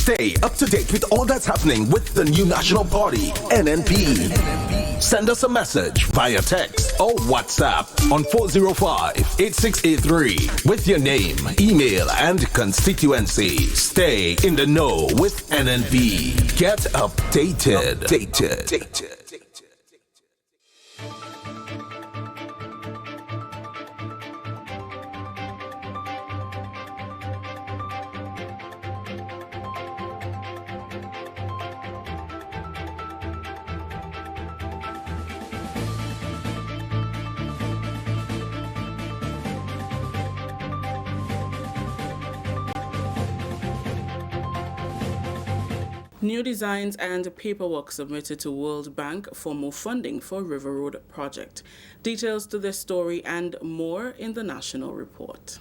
Stay up to date with all that's happening with the new national party, NNP. Send us a message via text or WhatsApp on 405-8683 with your name, email, and constituency. Stay in the know with NNP. Get updated. New designs and paperwork submitted to World Bank for more funding for River Road project. Details to this story and more in the National Report.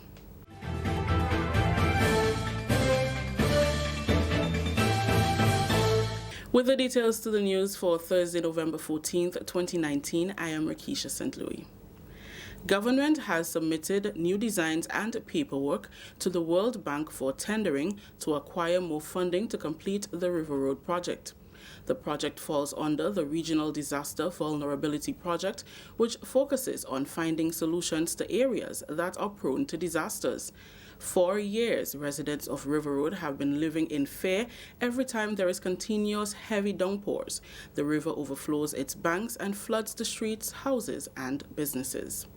With the details to the news for Thursday, November 14th, 2019, I am Rakisha St. Louis. Government has submitted new designs and paperwork to the World Bank for tendering to acquire more funding to complete the River Road project. The project falls under the Regional Disaster Vulnerability Project, which focuses on finding solutions to areas that are prone to disasters. For years, residents of River Road have been living in fear every time there is continuous heavy downpours. The river overflows its banks and floods the streets, houses, and businesses.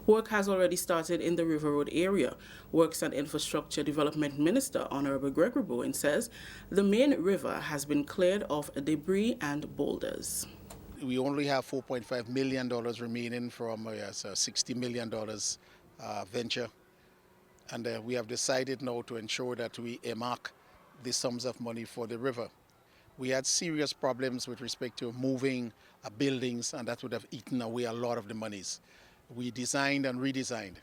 Work has already started in the River Road area. Works and Infrastructure Development Minister Honorable Gregory Bowen says the main river has been cleared of debris and boulders. We only have $4.5 million remaining from a $60 million venture. And we have decided now to ensure that we earmark the sums of money for the river. We had serious problems with respect to moving buildings, and that would have eaten away a lot of the monies. We designed and redesigned,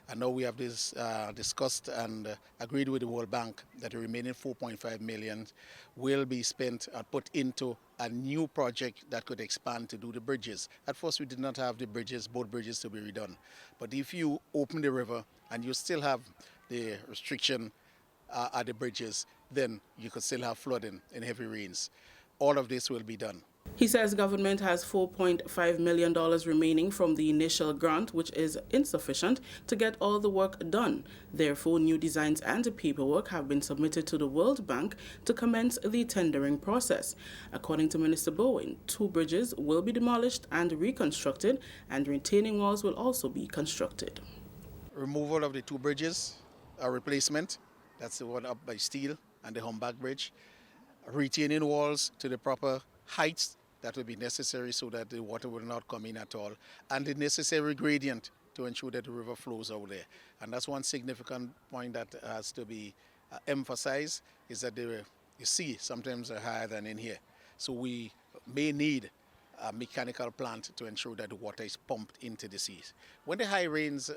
and now we have discussed and agreed with the World Bank that the remaining $4.5 million will be spent and put into a new project that could expand to do the bridges. At first we did not have the bridges, both bridges to be redone. But if you open the river and you still have the restriction at the bridges, then you could still have flooding in heavy rains. All of this will be done. He says government has $4.5 million remaining from the initial grant, which is insufficient to get all the work done. Therefore, new designs and paperwork have been submitted to the World Bank to commence the tendering process. According to Minister Bowen, 2 bridges will be demolished and reconstructed, and retaining walls will also be constructed. Removal of the 2 bridges, a replacement, that's the one up by Steel and the Humbag Bridge. Retaining walls to the proper heights that will be necessary so that the water will not come in at all, and the necessary gradient to ensure that the river flows out there. And that's one significant point that has to be emphasized, is that the sea sometimes are higher than in here. So we may need a mechanical plant to ensure that the water is pumped into the seas. When the high rains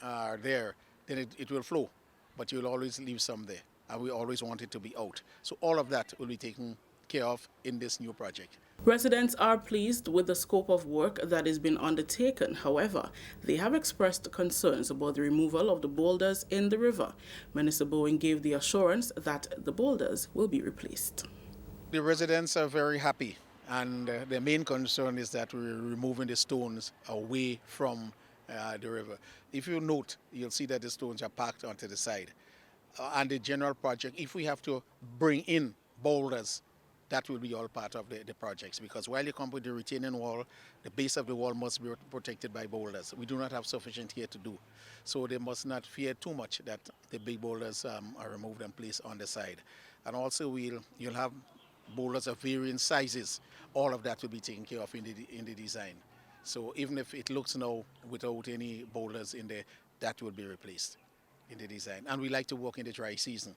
are there, then it will flow, but you'll always leave some there, and we always want it to be out. So all of that will be taken care of in this new project. Residents are pleased with the scope of work that is being undertaken. However, they have expressed concerns about the removal of the boulders in the river. Minister Bowen gave the assurance that the boulders will be replaced. The residents are very happy, and their main concern is that we're removing the stones away from the river. If you note, you'll see that the stones are packed onto the side. And the general project, if we have to bring in boulders, that will be all part of the projects, because while you come with the retaining wall, the base of the wall must be protected by boulders. We do not have sufficient here to do. So they must not fear too much that the big boulders are removed and placed on the side. And also you'll have boulders of varying sizes. All of that will be taken care of in the design. So even if it looks now without any boulders in there, that will be replaced in the design. And we like to work in the dry season.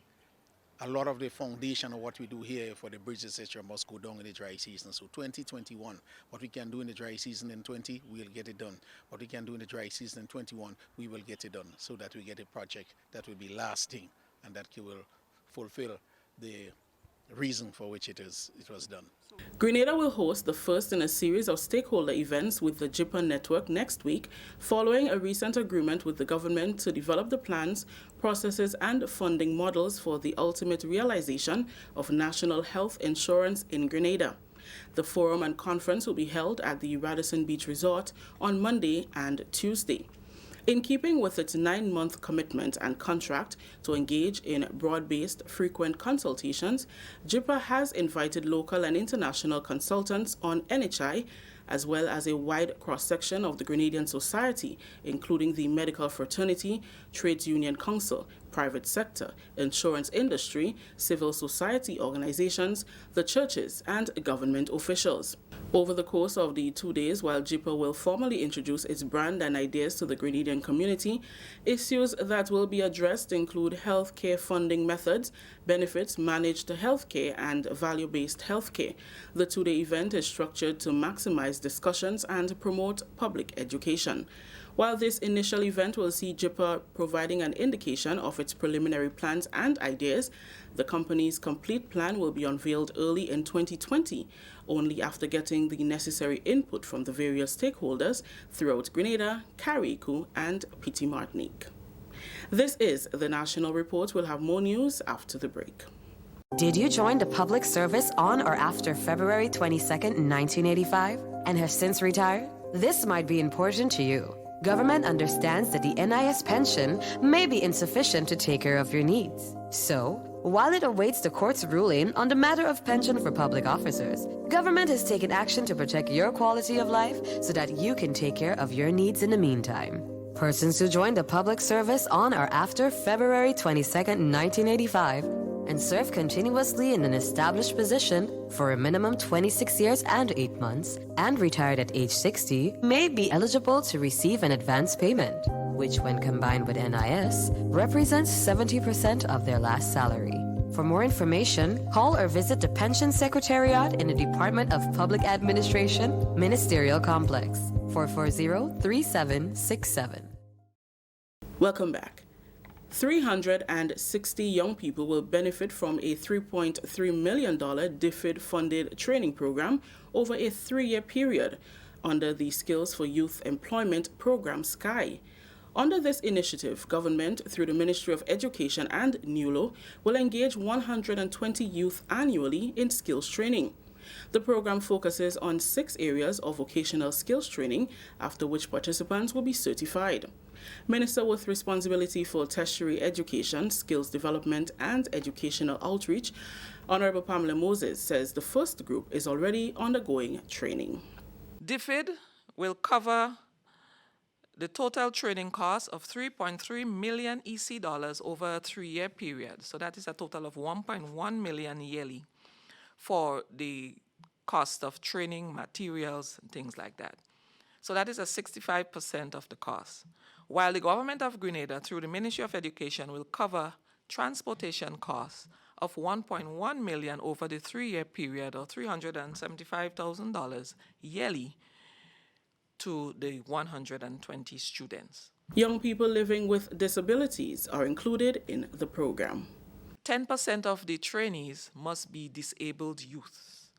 A lot of the foundation of what we do here for the bridges, etc., must go down in the dry season. So 2021, what we can do in the dry season in 20, we'll get it done. What we can do in the dry season in 21, we will get it done, so that we get a project that will be lasting and that will fulfill the reason for which it was done. Grenada will host the first in a series of stakeholder events with the JIPA network next week, following a recent agreement with the government to develop the plans, processes, and funding models for the ultimate realization of national health insurance in Grenada. The forum and conference will be held at the Radisson Beach Resort on Monday and Tuesday. In keeping with its 9-month commitment and contract to engage in broad-based frequent consultations, JIPA has invited local and international consultants on NHI, as well as a wide cross-section of the Grenadian society, including the medical fraternity, trades union council, private sector, insurance industry, civil society organizations, the churches, and government officials. Over the course of the 2 days, while JIPA will formally introduce its brand and ideas to the Grenadian community, issues that will be addressed include healthcare funding methods, benefits, managed healthcare, and value-based healthcare. The 2-day event is structured to maximize discussions and promote public education. While this initial event will see JIPA providing an indication of its preliminary plans and ideas, the company's complete plan will be unveiled early in 2020, only after getting the necessary input from the various stakeholders throughout Grenada, Carriacou, and Petit Martinique. This is the National Report. We'll have more news after the break. Did you join the public service on or after February 22nd, 1985, and have since retired? This might be important to you. Government understands that the NIS pension may be insufficient to take care of your needs. So, while it awaits the court's ruling on the matter of pension for public officers, government has taken action to protect your quality of life so that you can take care of your needs in the meantime. Persons who joined the public service on or after February 22nd, 1985, and serve continuously in an established position for a minimum 26 years and 8 months and retired at age 60 may be eligible to receive an advance payment, which when combined with NIS represents 70% of their last salary. For more information, call or visit the Pension Secretariat in the Department of Public Administration, Ministerial Complex, 440-3767. Welcome back. 360 young people will benefit from a $3.3 million DFID-funded training program over a 3-year period under the Skills for Youth Employment program, SKY. Under this initiative, government, through the Ministry of Education and NULO, will engage 120 youth annually in skills training. The program focuses on 6 areas of vocational skills training, after which participants will be certified. Minister with responsibility for tertiary education, skills development, and educational outreach, Honorable Pamela Moses, says the first group is already undergoing training. DFID will cover the total training cost of 3.3 million EC dollars over a 3-year period. So that is a total of 1.1 million yearly for the cost of training, materials, and things like that. So that is a 65% of the cost. While the government of Grenada, through the Ministry of Education, will cover transportation costs of 1.1 million over the 3-year period, or $375,000 yearly to the 120 students. Young people living with disabilities are included in the program. 10% of the trainees must be disabled youth.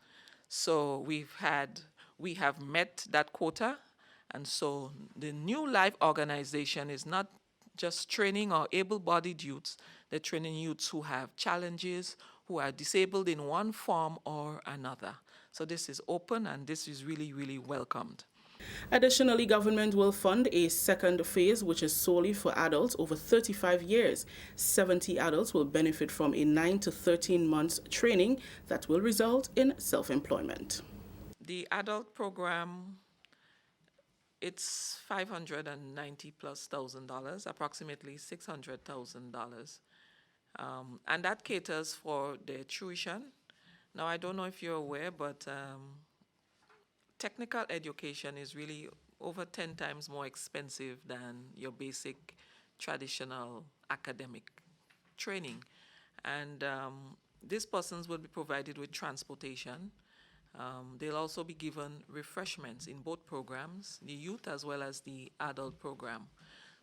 So we have met that quota. And so the New Life organization is not just training our able-bodied youths, they're training youths who have challenges, who are disabled in one form or another. So this is open and this is really, really welcomed. Additionally, government will fund a second phase, which is solely for adults over 35 years. 70 adults will benefit from a 9 to 13 months training that will result in self-employment. The adult program, it's $590,000+, approximately $600,000. And that caters for their tuition. Now, I don't know if you're aware, but technical education is really over 10 times more expensive than your basic traditional academic training. And these persons will be provided with transportation. They'll also be given refreshments in both programs, the youth as well as the adult program.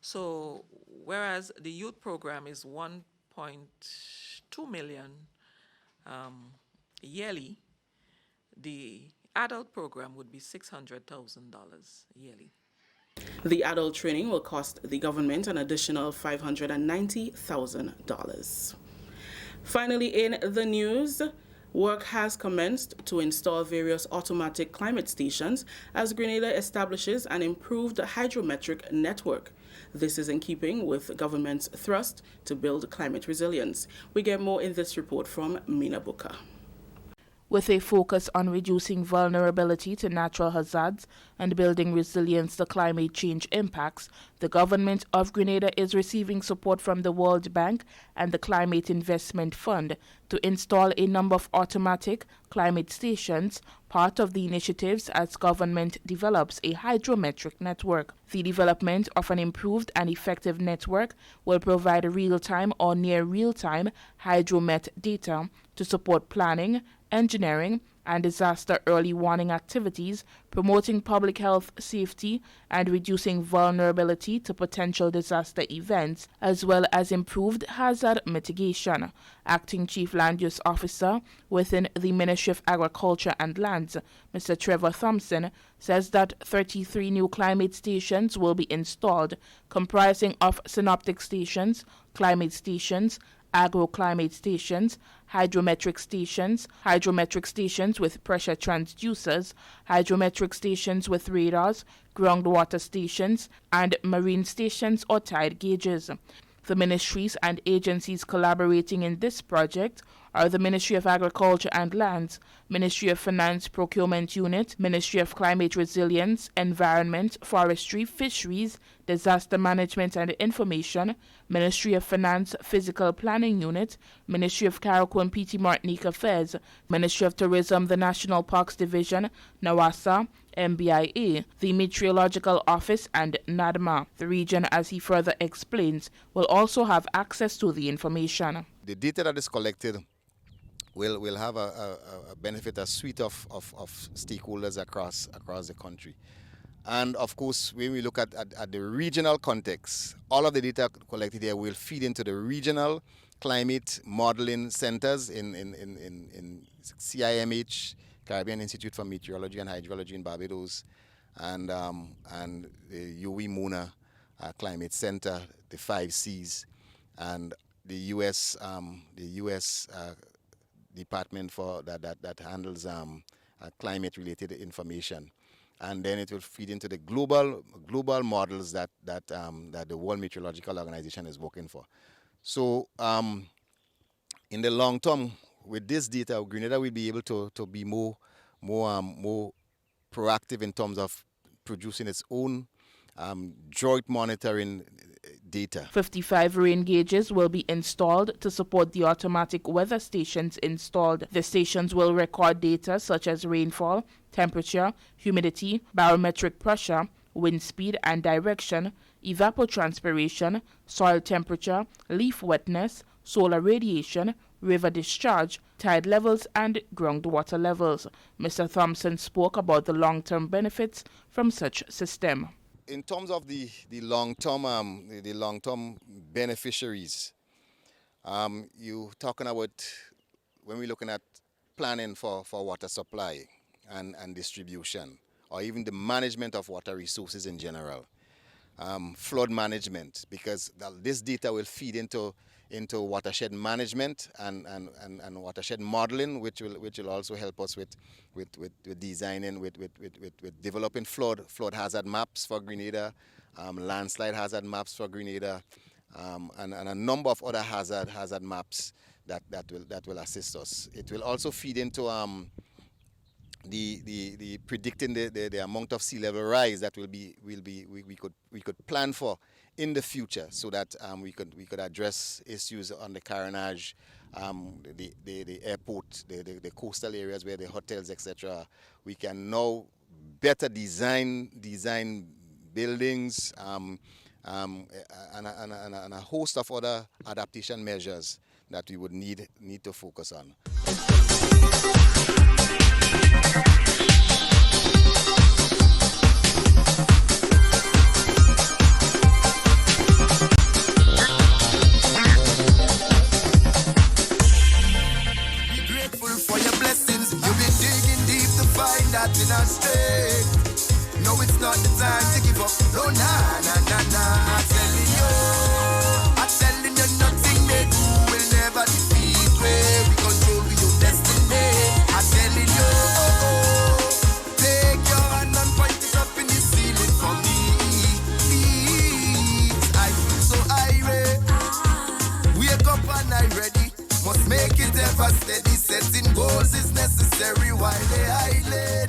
So whereas the youth program is 1.2 million yearly, the adult program would be $600,000 yearly. The adult training will cost the government an additional $590,000. Finally, in the news, work has commenced to install various automatic climate stations as Grenada establishes an improved hydrometric network. This is in keeping with government's thrust to build climate resilience. We get more in this report from Mina Buka. With a focus on reducing vulnerability to natural hazards and building resilience to climate change impacts, the government of Grenada is receiving support from the World Bank and the Climate Investment Fund to install a number of automatic climate stations, part of the initiatives as government develops a hydrometric network. The development of an improved and effective network will provide real-time or near real-time hydromet data to support planning, engineering, and disaster early warning activities, promoting public health safety and reducing vulnerability to potential disaster events, as well as improved hazard mitigation. Acting Chief Land Use Officer within the Ministry of Agriculture and Lands, Mr. Trevor Thompson, says that 33 new climate stations will be installed, comprising of synoptic stations, climate stations, agroclimate stations, hydrometric stations with pressure transducers, hydrometric stations with radars, groundwater stations, and marine stations or tide gauges. The ministries and agencies collaborating in this project are the Ministry of Agriculture and Lands, Ministry of Finance Procurement Unit, Ministry of Climate Resilience, Environment, Forestry, Fisheries, Disaster Management and Information, Ministry of Finance Physical Planning Unit, Ministry of Carriacou and Petit Martinique Affairs, Ministry of Tourism, the National Parks Division, NAWASA, MBIA, the Meteorological Office, and NADMA. The region, as he further explains, will also have access to the information. The data that is collected will have a benefit a suite of stakeholders across the country. And of course, when we look at the regional context, all of the data collected here will feed into the regional climate modeling centers in CIMH, Caribbean Institute for Meteorology and Hydrology in Barbados, and the UWI Mona Climate Center, the 5 Cs, and the U.S. department for that handles climate-related information, and then it will feed into the global models that the World Meteorological Organization is working for. So, in the long term, with this data, Grenada will be able to be more proactive in terms of producing its own joint monitoring data. 55 rain gauges will be installed to support the automatic weather stations installed. The stations will record data such as rainfall, temperature, humidity, barometric pressure, wind speed and direction, evapotranspiration, soil temperature, leaf wetness, solar radiation, river discharge, tide levels, and groundwater levels. Mr. Thompson spoke about the long-term benefits from such system. In terms of the long-term beneficiaries, you talking about when we're looking at planning for water supply and distribution, or even the management of water resources in general, flood management, because this data will feed into watershed management and watershed modeling, which will also help us with designing, with developing flood hazard maps for Grenada, landslide hazard maps for Grenada, and a number of other hazard maps that will assist us. It will also feed into the predicting the amount of sea level rise that we could plan for in the future, so that we could address issues on the Carriacou, the airport, the coastal areas where the hotels, etc. We can now better design buildings and a host of other adaptation measures that we would need to focus on. I'm telling you nothing they do will never defeat me. We control your destiny. I'm telling you, take your hand and point it up in the ceiling for me, please. I feel so irate. Wake up and I ready. Must make it ever steady. Setting goals is necessary while they hiding.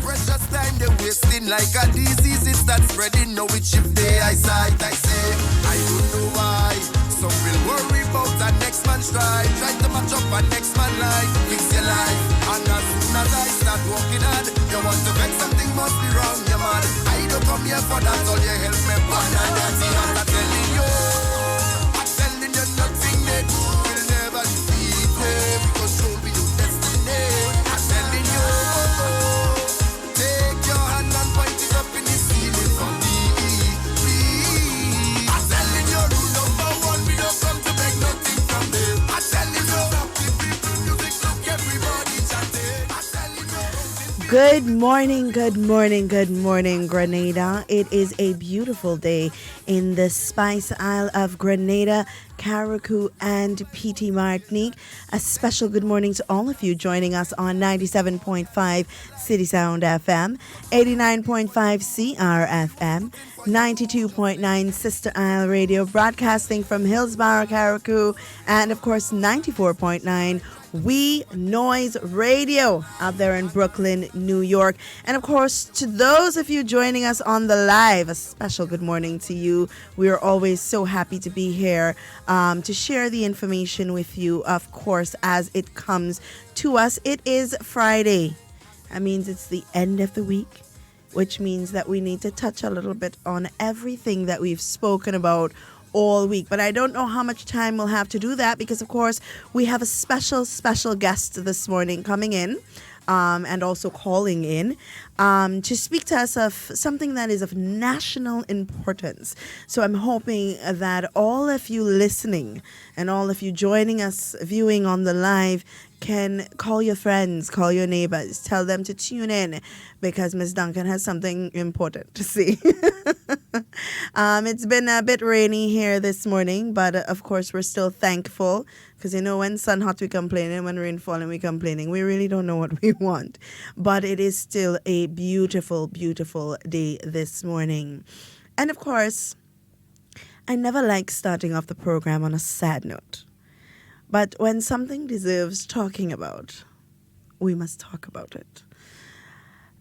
Precious time they wasting like a disease. It starts spreading. Now it shift their eyesight. I say, I don't know why. Some will worry about the next man's stride. Try to match up a next man's life. Fix your life. And as soon as I start walking hard, you want to vex something must be wrong, you man. I don't come here for that. All you help me but that's the I'm telling you. I'm telling you nothing they do will never defeat me. We control your destiny. I'm telling you. Take your hand and point it up in the ceiling for me, please. I'm telling you, rule number one, we don't come to beg nothing from them. I'm telling you, happy people, music, look, everybody chanting. I'm telling you. Good morning, good morning, good morning, Grenada. It is a beautiful day in the Spice Isle of Grenada, Carriacou, and PT Martinique. A special good morning to all of you joining us on 97.5 City Sound FM, 89.5 CRFM, 92.9 Sister Isle Radio, broadcasting from Hillsborough, Carriacou, and of course 94.9 We Noise Radio out there in Brooklyn, New York. And of course, to those of you joining us on the live, a special good morning to you. We are always so happy to be here to share the information with you, of course, as it comes to us. It is Friday. That means it's the end of the week, which means that we need to touch a little bit on everything that we've spoken about all week. But I don't know how much time we'll have to do that because, of course, we have a special guest this morning coming in and also calling in to speak to us of something that is of national importance. So I'm hoping that all of you listening and all of you joining us, viewing on the live, can call your friends, call your neighbors, tell them to tune in because Miss Duncan has something important to see. It's been a bit rainy here this morning, but of course we're still thankful because you know when sun hot we complaining, when rain falling we complaining. We really don't know what we want, but it is still a beautiful, beautiful day this morning. And of course, I never like starting off the program on a sad note. But when something deserves talking about, we must talk about it.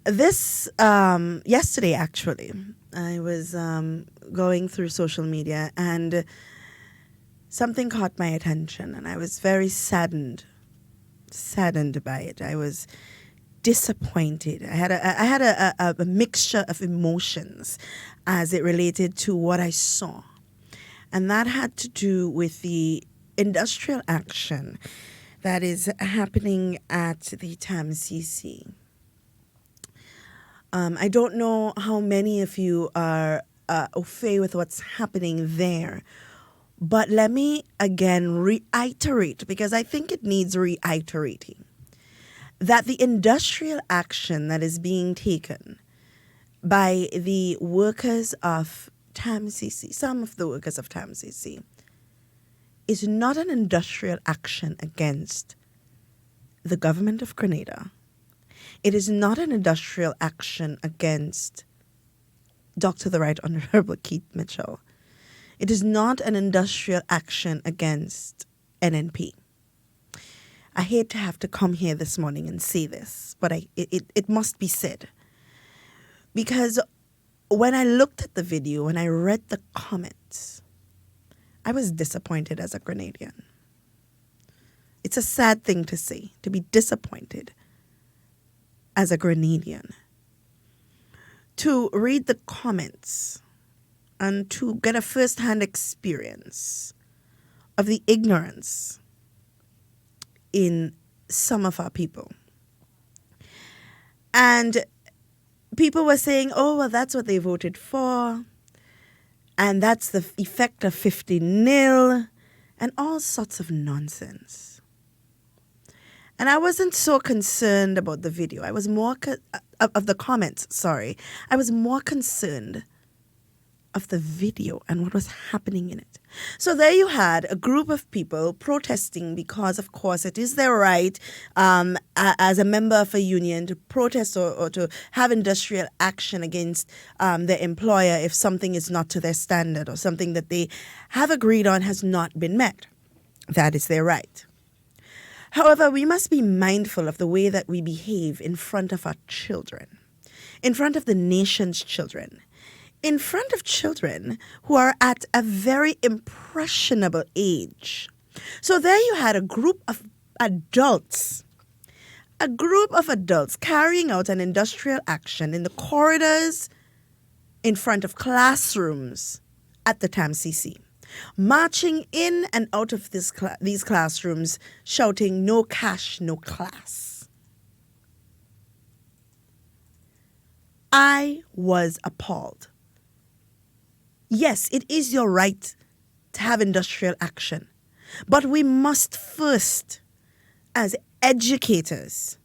This, yesterday actually, I was going through social media and something caught my attention and I was very saddened by it. I was disappointed. I had a mixture of emotions as it related to what I saw. And that had to do with the industrial action that is happening at the TAMCC. I don't know how many of you are au fait with what's happening there, but let me again reiterate, because I think it needs reiterating, that the industrial action that is being taken by the workers of TAMCC, some of the workers of TAMCC, is not an industrial action against the government of Grenada. It is not an industrial action against Dr. the Right Honorable Keith Mitchell. It is not an industrial action against NNP. I hate to have to come here this morning and say this, but it must be said. Because when I looked at the video, when I read the comments, I was disappointed as a Grenadian. It's a sad thing to say, to be disappointed as a Grenadian. To read the comments and to get a first-hand experience of the ignorance in some of our people. And people were saying, oh, well, that's what they voted for. And that's the effect of 50-0 and all sorts of nonsense. And I wasn't so concerned about the video. I was more of the comments, sorry. I was more concerned of the video and what was happening in it. So there you had a group of people protesting because, of course, it is their right as a member of a union to protest or to have industrial action against their employer if something is not to their standard or something that they have agreed on has not been met. That is their right. However, we must be mindful of the way that we behave in front of our children, in front of the nation's children, in front of children who are at a very impressionable age. So there you had a group of adults carrying out an industrial action in the corridors in front of classrooms at the TAMCC, marching in and out of these classrooms shouting, "No cash, no class." I was appalled. Yes, it is your right to have industrial action, but we must first, as educators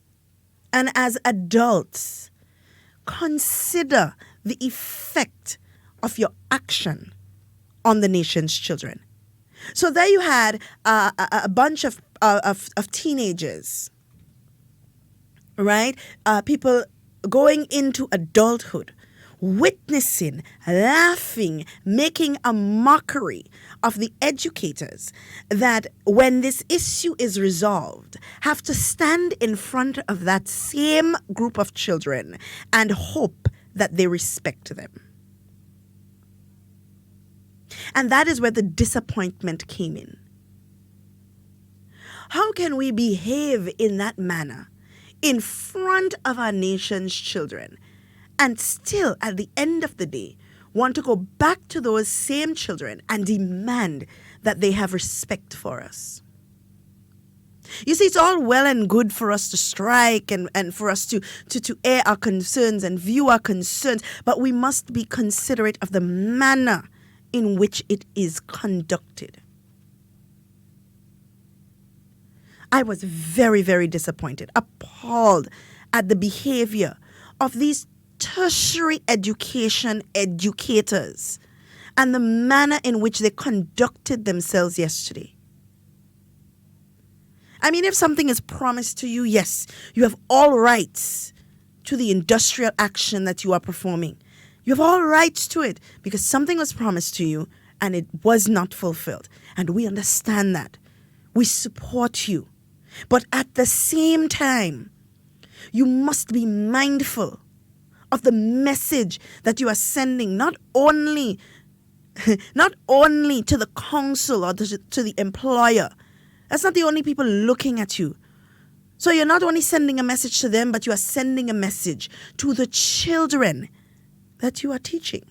and as adults, consider the effect of your action on the nation's children. So there you had a bunch of teenagers, right? People going into adulthood, witnessing, laughing, making a mockery of the educators that when this issue is resolved, have to stand in front of that same group of children and hope that they respect them. And that is where the disappointment came in. How can we behave in that manner in front of our nation's children and still, at the end of the day, want to go back to those same children and demand that they have respect for us? You see, it's all well and good for us to strike and for us to air our concerns and view our concerns, but we must be considerate of the manner in which it is conducted. I was very, very disappointed, appalled at the behavior of these tertiary education educators and the manner in which they conducted themselves yesterday. I mean, if something is promised to you, yes, you have all rights to the industrial action that you are performing. You have all rights to it because something was promised to you and it was not fulfilled. And we understand that. We support you. But at the same time, you must be mindful of the message that you are sending, not only to the council or to the employer. That's not the only people looking at you. So you're not only sending a message to them, but you are sending a message to the children that you are teaching.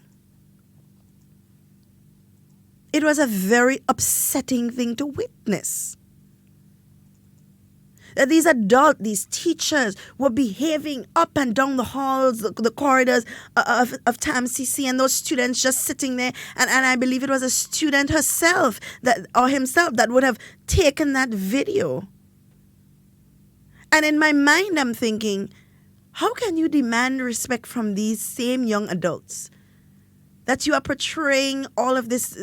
It was a very upsetting thing to witness. That these teachers were behaving up and down the halls, the corridors of TAMCC, and those students just sitting there. And I believe it was a student herself or himself that would have taken that video. And in my mind, I'm thinking, how can you demand respect from these same young adults? That you are portraying all of this,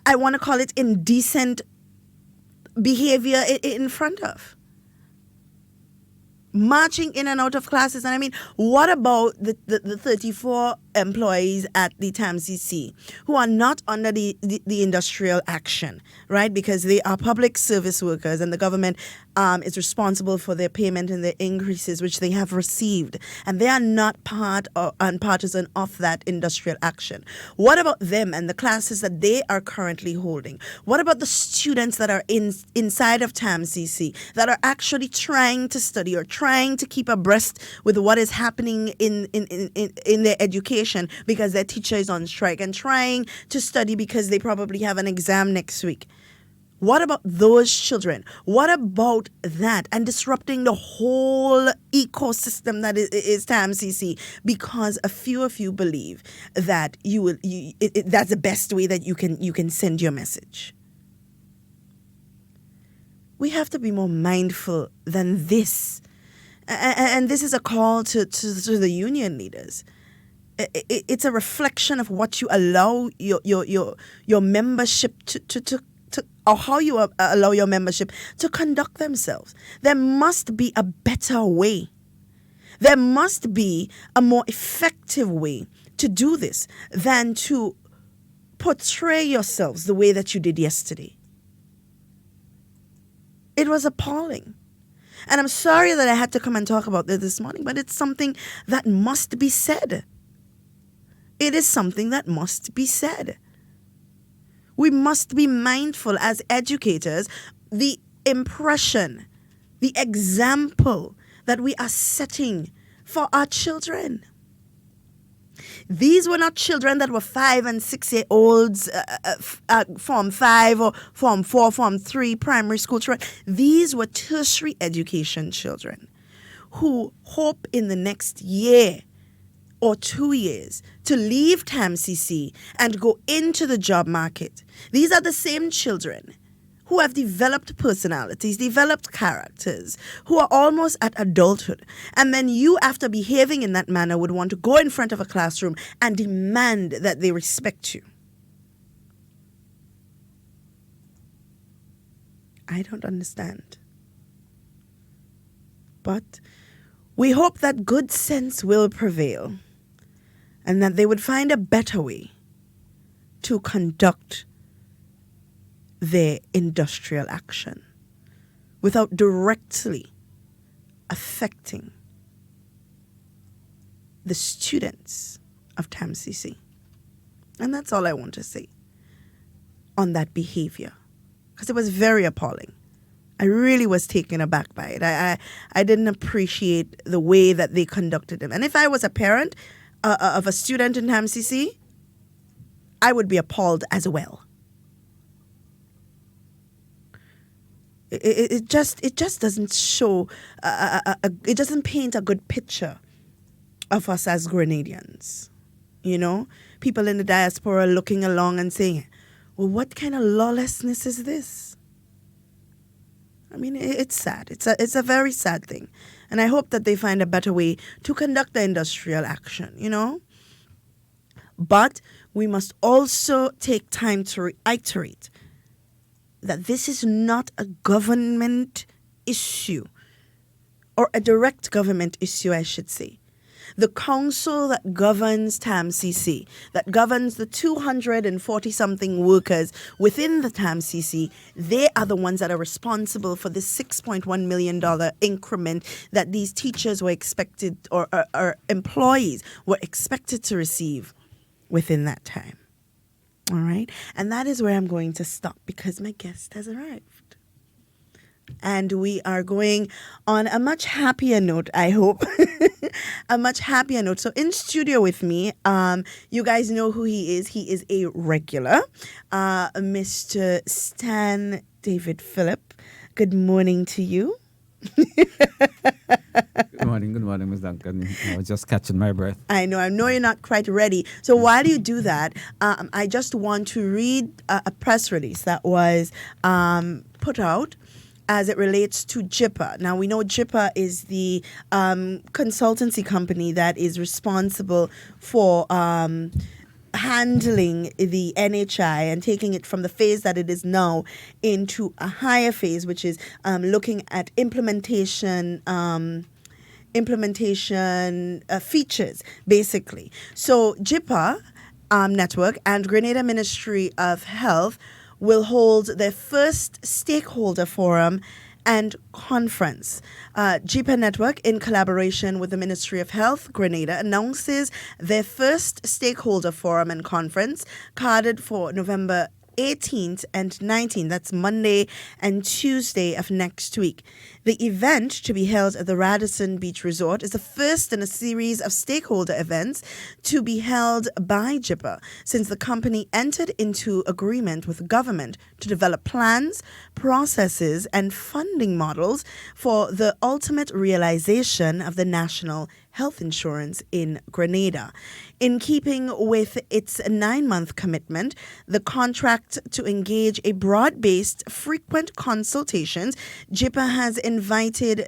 I want to call it indecent behavior in front of. Marching in and out of classes. And I mean, what about the 34 employees at the TAMCC who are not under the industrial action, right? Because they are public service workers and the government is responsible for their payment and their increases, which they have received. And they are not part and partisan of that industrial action. What about them and the classes that they are currently holding? What about the students that are inside of TAMCC that are actually trying to study or trying to keep abreast with what is happening in their education because their teacher is on strike and trying to study because they probably have an exam next week? What about those children? What about that and disrupting the whole ecosystem that is TAMCC because a few of you believe that that's the best way that you can send your message? We have to be more mindful than this. And this is a call to the union leaders. it's a reflection of what you allow your membership to or how you allow your membership to conduct themselves. There must be a better way. There must be a more effective way to do this than to portray yourselves the way that you did yesterday. It was appalling. And I'm sorry that I had to come and talk about this morning, but it's something that must be said. It is something that must be said. We must be mindful as educators, the impression, the example that we are setting for our children. These were not children that were 5 and 6 year olds, Form 5 or Form 4, Form 3, primary school children. These were tertiary education children who hope in the next year or 2 years to leave TAMCC and go into the job market. These are the same children who have developed personalities, developed characters, who are almost at adulthood. And then you, after behaving in that manner, would want to go in front of a classroom and demand that they respect you. I don't understand. But we hope that good sense will prevail and that they would find a better way to conduct their industrial action without directly affecting the students of TAMCC. And that's all I want to say on that behavior, because it was very appalling. I really was taken aback by it. I didn't appreciate the way that they conducted it. And if I was a parent of a student in TAMCC, I would be appalled as well. It just doesn't show, it doesn't paint a good picture of us as Grenadians. You know, people in the diaspora looking along and saying, well, what kind of lawlessness is this? I mean, it's sad. It's a very sad thing. And I hope that they find a better way to conduct the industrial action, you know. But we must also take time to reiterate that this is not a government issue, or a direct government issue, I should say. The council that governs TAMCC, that governs the 240-something workers within the TAMCC, they are the ones that are responsible for the $6.1 million increment that these teachers were expected, or employees were expected to receive within that time. All right? And that is where I'm going to stop because my guest has arrived. And we are going on a much happier note, I hope. A much happier note. So in studio with me, you guys know who he is. He is a regular, Mr. Stan David Phillip. Good morning to you. Good morning, Ms. Duncan. I was just catching my breath. I know you're not quite ready. So while you do that, I just want to read a press release that was put out as it relates to JIPA. Now, we know JIPA is the consultancy company that is responsible for handling the NHI and taking it from the phase that it is now into a higher phase, which is looking at implementation features, basically. So JIPA Network and Grenada Ministry of Health will hold their first stakeholder forum and conference. JIPA Network, in collaboration with the Ministry of Health, Grenada, announces their first stakeholder forum and conference, carded for November 18th and 19th. That's Monday and Tuesday of next week. The event, to be held at the Radisson Beach Resort, is the first in a series of stakeholder events to be held by JIPA since the company entered into agreement with the government to develop plans, processes, and funding models for the ultimate realization of the national health insurance in Grenada. In keeping with its 9-month commitment, the contract to engage a broad-based, frequent consultations, JIPA has invited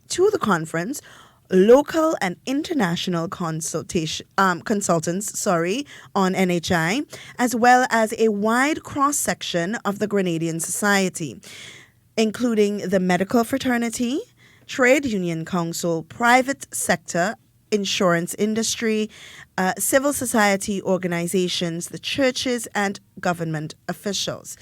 to the conference local and international consultants on NHI, as well as a wide cross-section of the Grenadian society, including the medical fraternity, trade union council, private sector, insurance industry, civil society organizations, the churches, and government officials.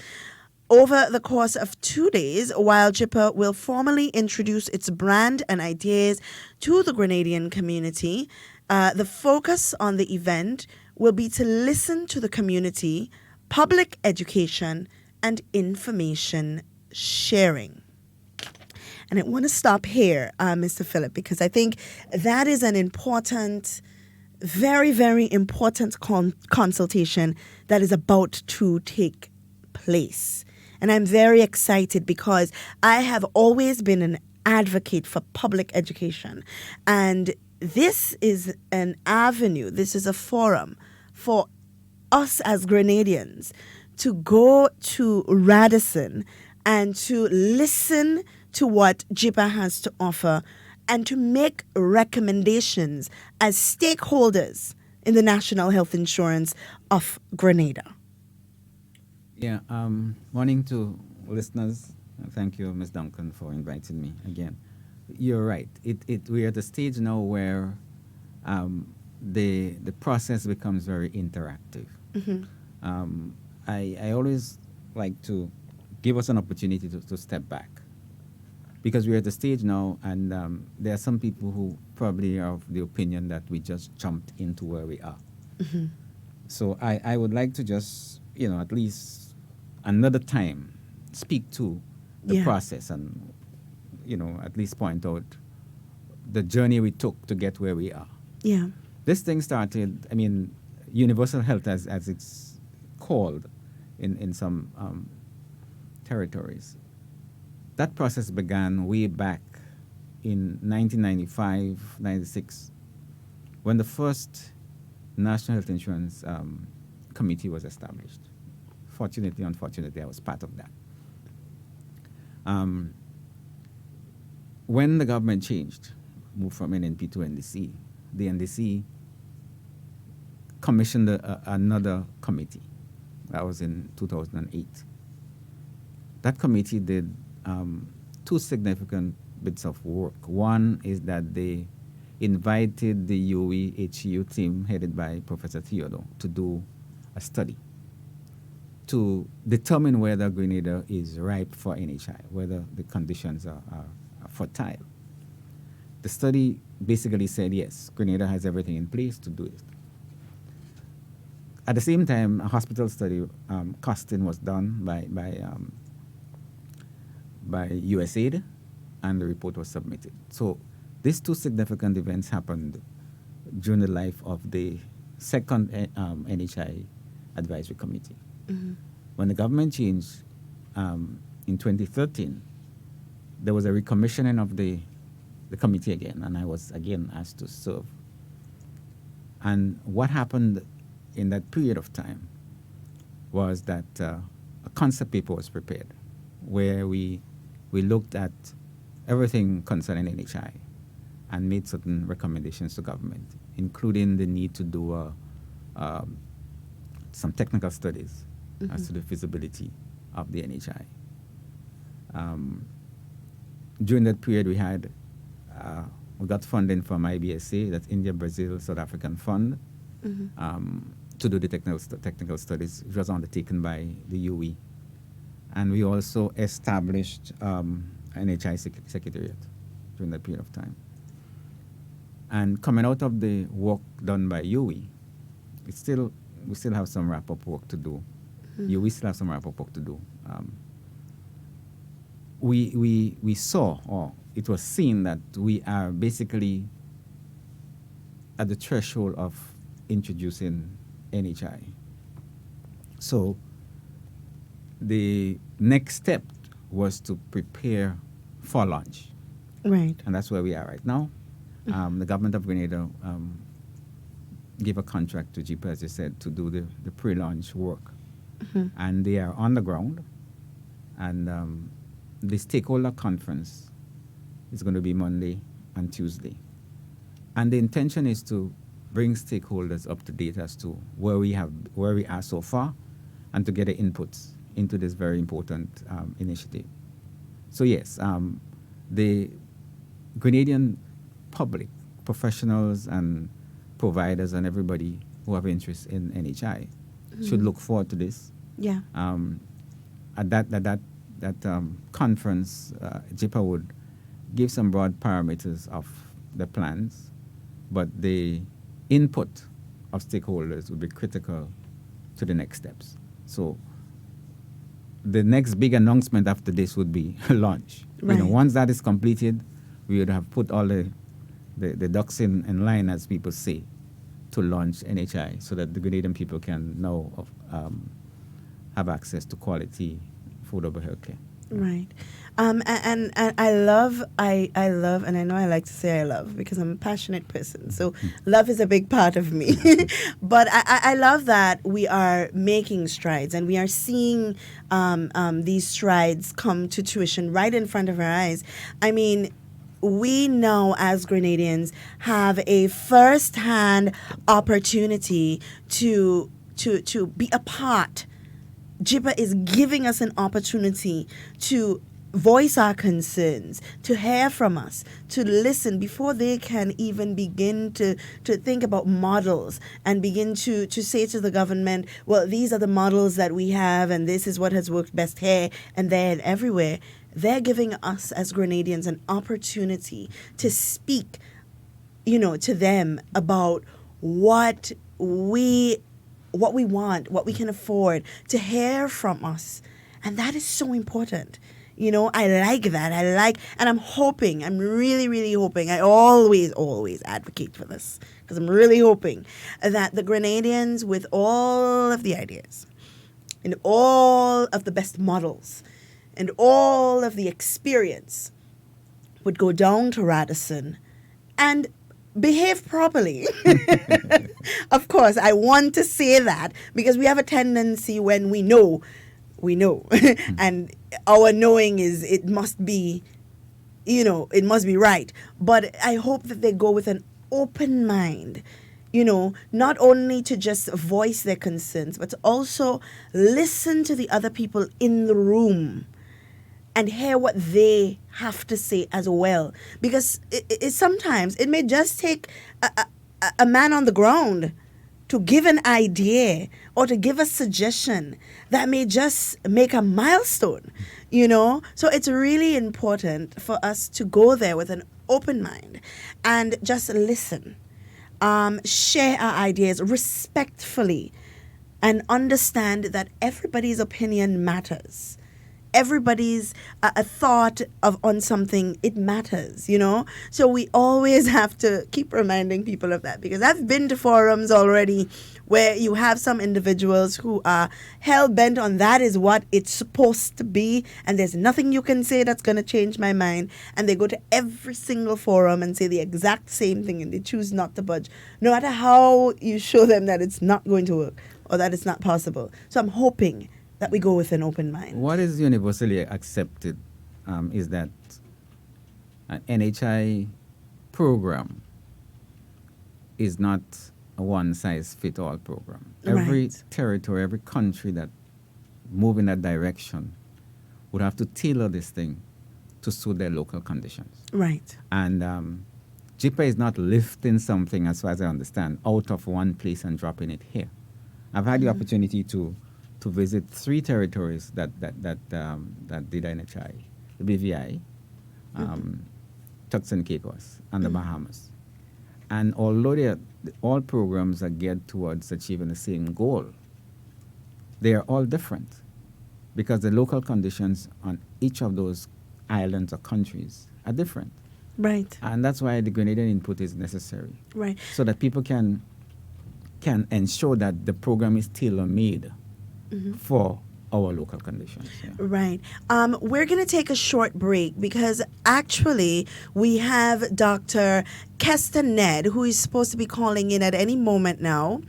Over the course of 2 days, while JIPA will formally introduce its brand and ideas to the Grenadian community, the focus on the event will be to listen to the community, public education, and information sharing. And I want to stop here, Mr. Philip, because I think that is an important, very, very important consultation that is about to take place. And I'm very excited because I have always been an advocate for public education. And this is an avenue, this is a forum for us as Grenadians to go to Radisson and to listen to what JIPA has to offer and to make recommendations as stakeholders in the national health insurance of Grenada. Yeah, morning to listeners. Thank you, Ms. Duncan, for inviting me again. You're right. We are at a stage now where the process becomes very interactive. Mm-hmm. I always like to give us an opportunity to step back, because we're at the stage now, and there are some people who probably are of the opinion that we just jumped into where we are. Mm-hmm. So I would like to just, at least another time speak to the process and, at least point out the journey we took to get where we are. Yeah. This thing started, universal health as it's called in some territories. That process began way back in 1995, 96, when the first National Health Insurance Committee was established. Fortunately, unfortunately, I was part of that. When the government changed, moved from NNP to NDC, the NDC commissioned another committee. That was in 2008. That committee did two significant bits of work. One is that they invited the HEU team headed by Professor Theodore to do a study to determine whether Grenada is ripe for NHI, whether the conditions are fertile. The study basically said, yes, Grenada has everything in place to do it. At the same time, a hospital study costing was done by USAID, and the report was submitted. So these two significant events happened during the life of the second NHI Advisory Committee. Mm-hmm. When the government changed in 2013, there was a recommissioning of the committee again, and I was again asked to serve. And what happened in that period of time was that a concept paper was prepared where we looked at everything concerning NHI and made certain recommendations to government, including the need to do some technical studies as to the feasibility of the NHI. During that period, we got funding from IBSA, that's India, Brazil, South African Fund, to do the technical studies, which was undertaken by the UE. And we also established NHI Secretariat during that period of time. And coming out of the work done by UE, we still have some wrap-up work to do. UE still have some wrap-up work to do. We saw, or it was seen, that we are basically at the threshold of introducing NHI. So the next step was to prepare for launch. Right. And that's where we are right now. The government of Grenada gave a contract to JIPA, as you said, to do the pre-launch work. And they are on the ground. And the stakeholder conference is going to be Monday and Tuesday. And the intention is to bring stakeholders up to date as to where we are so far, and to get the inputs into this very important initiative. So yes, the Grenadian public, professionals and providers and everybody who have interest in NHI should look forward to this. Yeah. At that conference, JIPA would give some broad parameters of the plans, but the input of stakeholders would be critical to the next steps. So the next big announcement after this would be launch. Right. Once that is completed, we would have put all the ducks in line, as people say, to launch NHI, so that the Grenadian people can now have access to quality affordable healthcare. Right. And I love, and I know I like to say I love because I'm a passionate person. So love is a big part of me. But I love that we are making strides and we are seeing these strides come to tuition right in front of our eyes. I mean, we now as Grenadians have a first-hand opportunity to be a part. JIPA is giving us an opportunity to voice our concerns, to hear from us, to listen before they can even begin to think about models and begin to say to the government, well, these are the models that we have and this is what has worked best here and there and everywhere. They're giving us as Grenadians an opportunity to speak, to them about what we want, what we can afford, to hear from us. And that is so important. I like that. And I'm really, really hoping, I always advocate for this, because I'm really hoping that the Grenadians, with all of the ideas and all of the best models and all of the experience, would go down to Radisson and behave properly. Of course, I want to say that because we have a tendency when we know. And our knowing is it must be right. But I hope that they go with an open mind, not only to just voice their concerns, but to also listen to the other people in the room and hear what they have to say as well. Because sometimes it may just take a man on the ground to give an idea or to give a suggestion that may just make a milestone, So it's really important for us to go there with an open mind and just listen, share our ideas respectfully, and understand that everybody's opinion matters. Everybody's a thought on something, it matters, So we always have to keep reminding people of that, because I've been to forums already where you have some individuals who are hell-bent on that is what it's supposed to be, and there's nothing you can say that's going to change my mind, and they go to every single forum and say the exact same thing, and they choose not to budge, no matter how you show them that it's not going to work or that it's not possible. So I'm hoping that we go with an open mind. What is universally accepted is that an NHI program is not a one-size-fits-all program. Every Right. territory, every country that move in that direction would have to tailor this thing to suit their local conditions. Right. And JIPA is not lifting something, as far as I understand, out of one place and dropping it here. I've had the opportunity to visit 3 territories that did NHI, the BVI, Turks and Caicos, and the Bahamas. And although all programs are geared towards achieving the same goal, they are all different because the local conditions on each of those islands or countries are different. Right. And that's why the Grenadian input is necessary. Right. So that people can ensure that the program is tailor-made for our local conditions. Yeah. Right. We're going to take a short break because actually we have Dr. Kester Ned, who is supposed to be calling in at any moment now.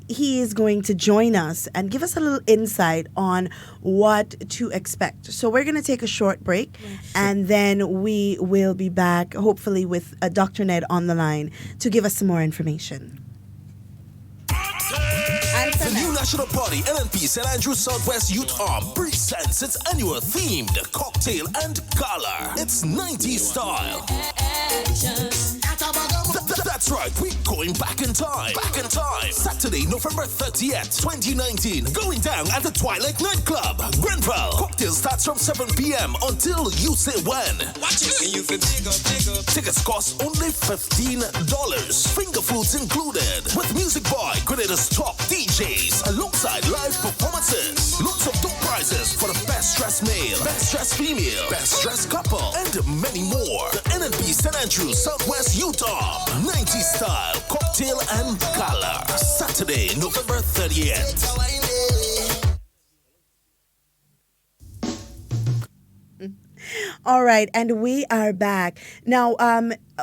He is going to join us and give us a little insight on what to expect. So we're going to take a short break and then we will be back, hopefully, with Dr. Ned on the line to give us some more information. The new national party, NNP St. Andrews Southwest Youth Arm, presents its annual themed cocktail and gala. It's 90s style. That's right, we're going back in time. Saturday, November 30th, 2019. Going down at the Twilight Nightclub, Grenville. Cocktail starts from 7 p.m. until you say when. Watch it. Tickets cost only $15. Finger foods included. With music by Grenada's top DJs. Alongside live performances. Lots of dope prizes for the best dressed male, best dressed female, best dressed couple, and many more. The NNP St. Andrews Southwest Youth Arm 90s style cocktail and gala. Saturday, November 30th. All right, and we are back. Now,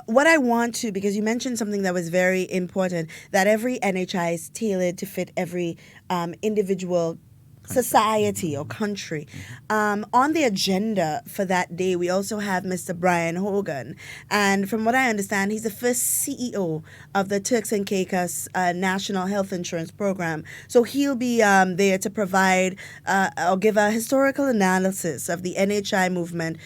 what I want to, because you mentioned something that was very important, that every NHI is tailored to fit every individual society or country. On the agenda for that day, we also have Mr. Brian Hogan. And from what I understand, he's the first CEO of the Turks and Caicos National Health Insurance Program. So he'll be there to provide or give a historical analysis of the NHI movement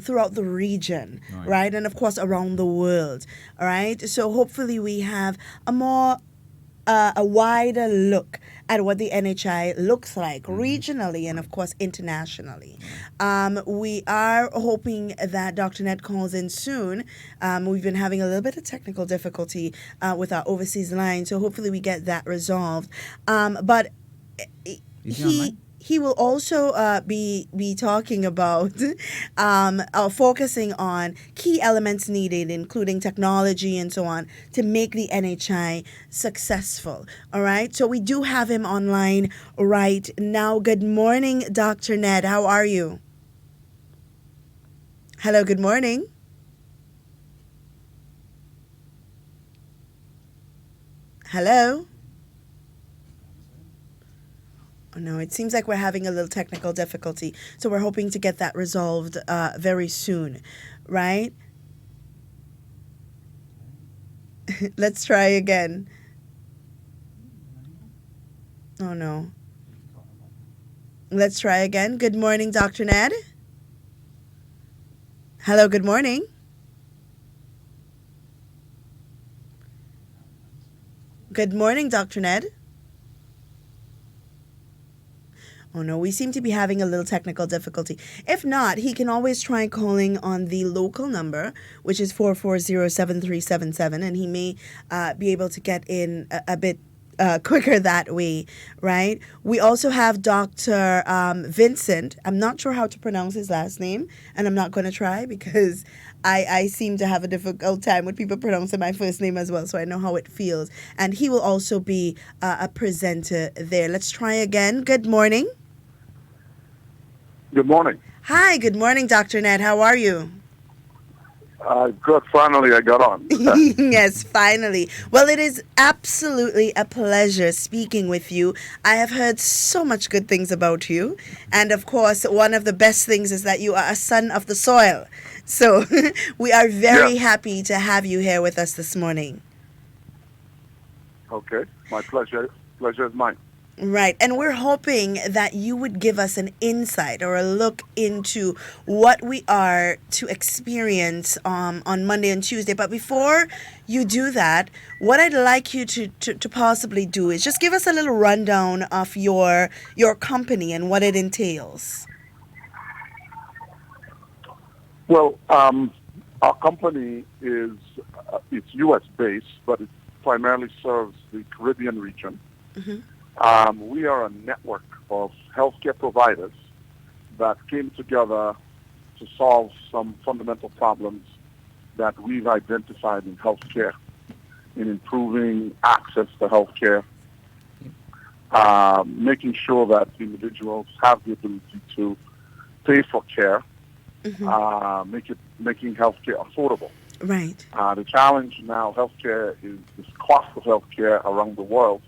throughout the region, right? And of course, around the world, all right? So hopefully we have a wider look at what the NHI looks like regionally and, of course, internationally. We are hoping that Dr. Ned calls in soon. We've been having a little bit of technical difficulty with our overseas line, so hopefully we get that resolved. But he will also be talking about focusing on key elements needed, including technology and so on, to make the NHI successful. All right. So we do have him online right now. Good morning, Dr. Ned. How are you? Hello. Good morning. Hello. Oh, no, it seems like we're having a little technical difficulty. So we're hoping to get that resolved very soon, right? Let's try again. Oh, no. Let's try again. Good morning, Dr. Ned. Hello, good morning. Good morning, Dr. Ned. Oh, no, we seem to be having a little technical difficulty. If not, he can always try calling on the local number, which is 440-7377, and he may be able to get in a bit quicker that way, right? We also have Dr. Vincent. I'm not sure how to pronounce his last name, and I'm not going to try because I seem to have a difficult time with people pronouncing my first name as well, so I know how it feels. And he will also be a presenter there. Let's try again. Good morning. Good morning. Hi, good morning, Dr. Ned. How are you? Good. Finally, I got on. Yes, finally. Well, it is absolutely a pleasure speaking with you. I have heard so much good things about you. And of course, one of the best things is that you are a son of the soil. So we are very happy to have you here with us this morning. Okay. My pleasure. Pleasure is mine. Right. And we're hoping that you would give us an insight or a look into what we are to experience on Monday and Tuesday. But before you do that, what I'd like you to possibly do is just give us a little rundown of your company and what it entails. Well, our company is it's U.S. based, but it primarily serves the Caribbean region. Mm-hmm. We are a network of healthcare providers that came together to solve some fundamental problems that we've identified in healthcare, in improving access to healthcare, making sure that individuals have the ability to pay for care, making healthcare affordable. Right. The challenge now, healthcare is the cost of healthcare around the world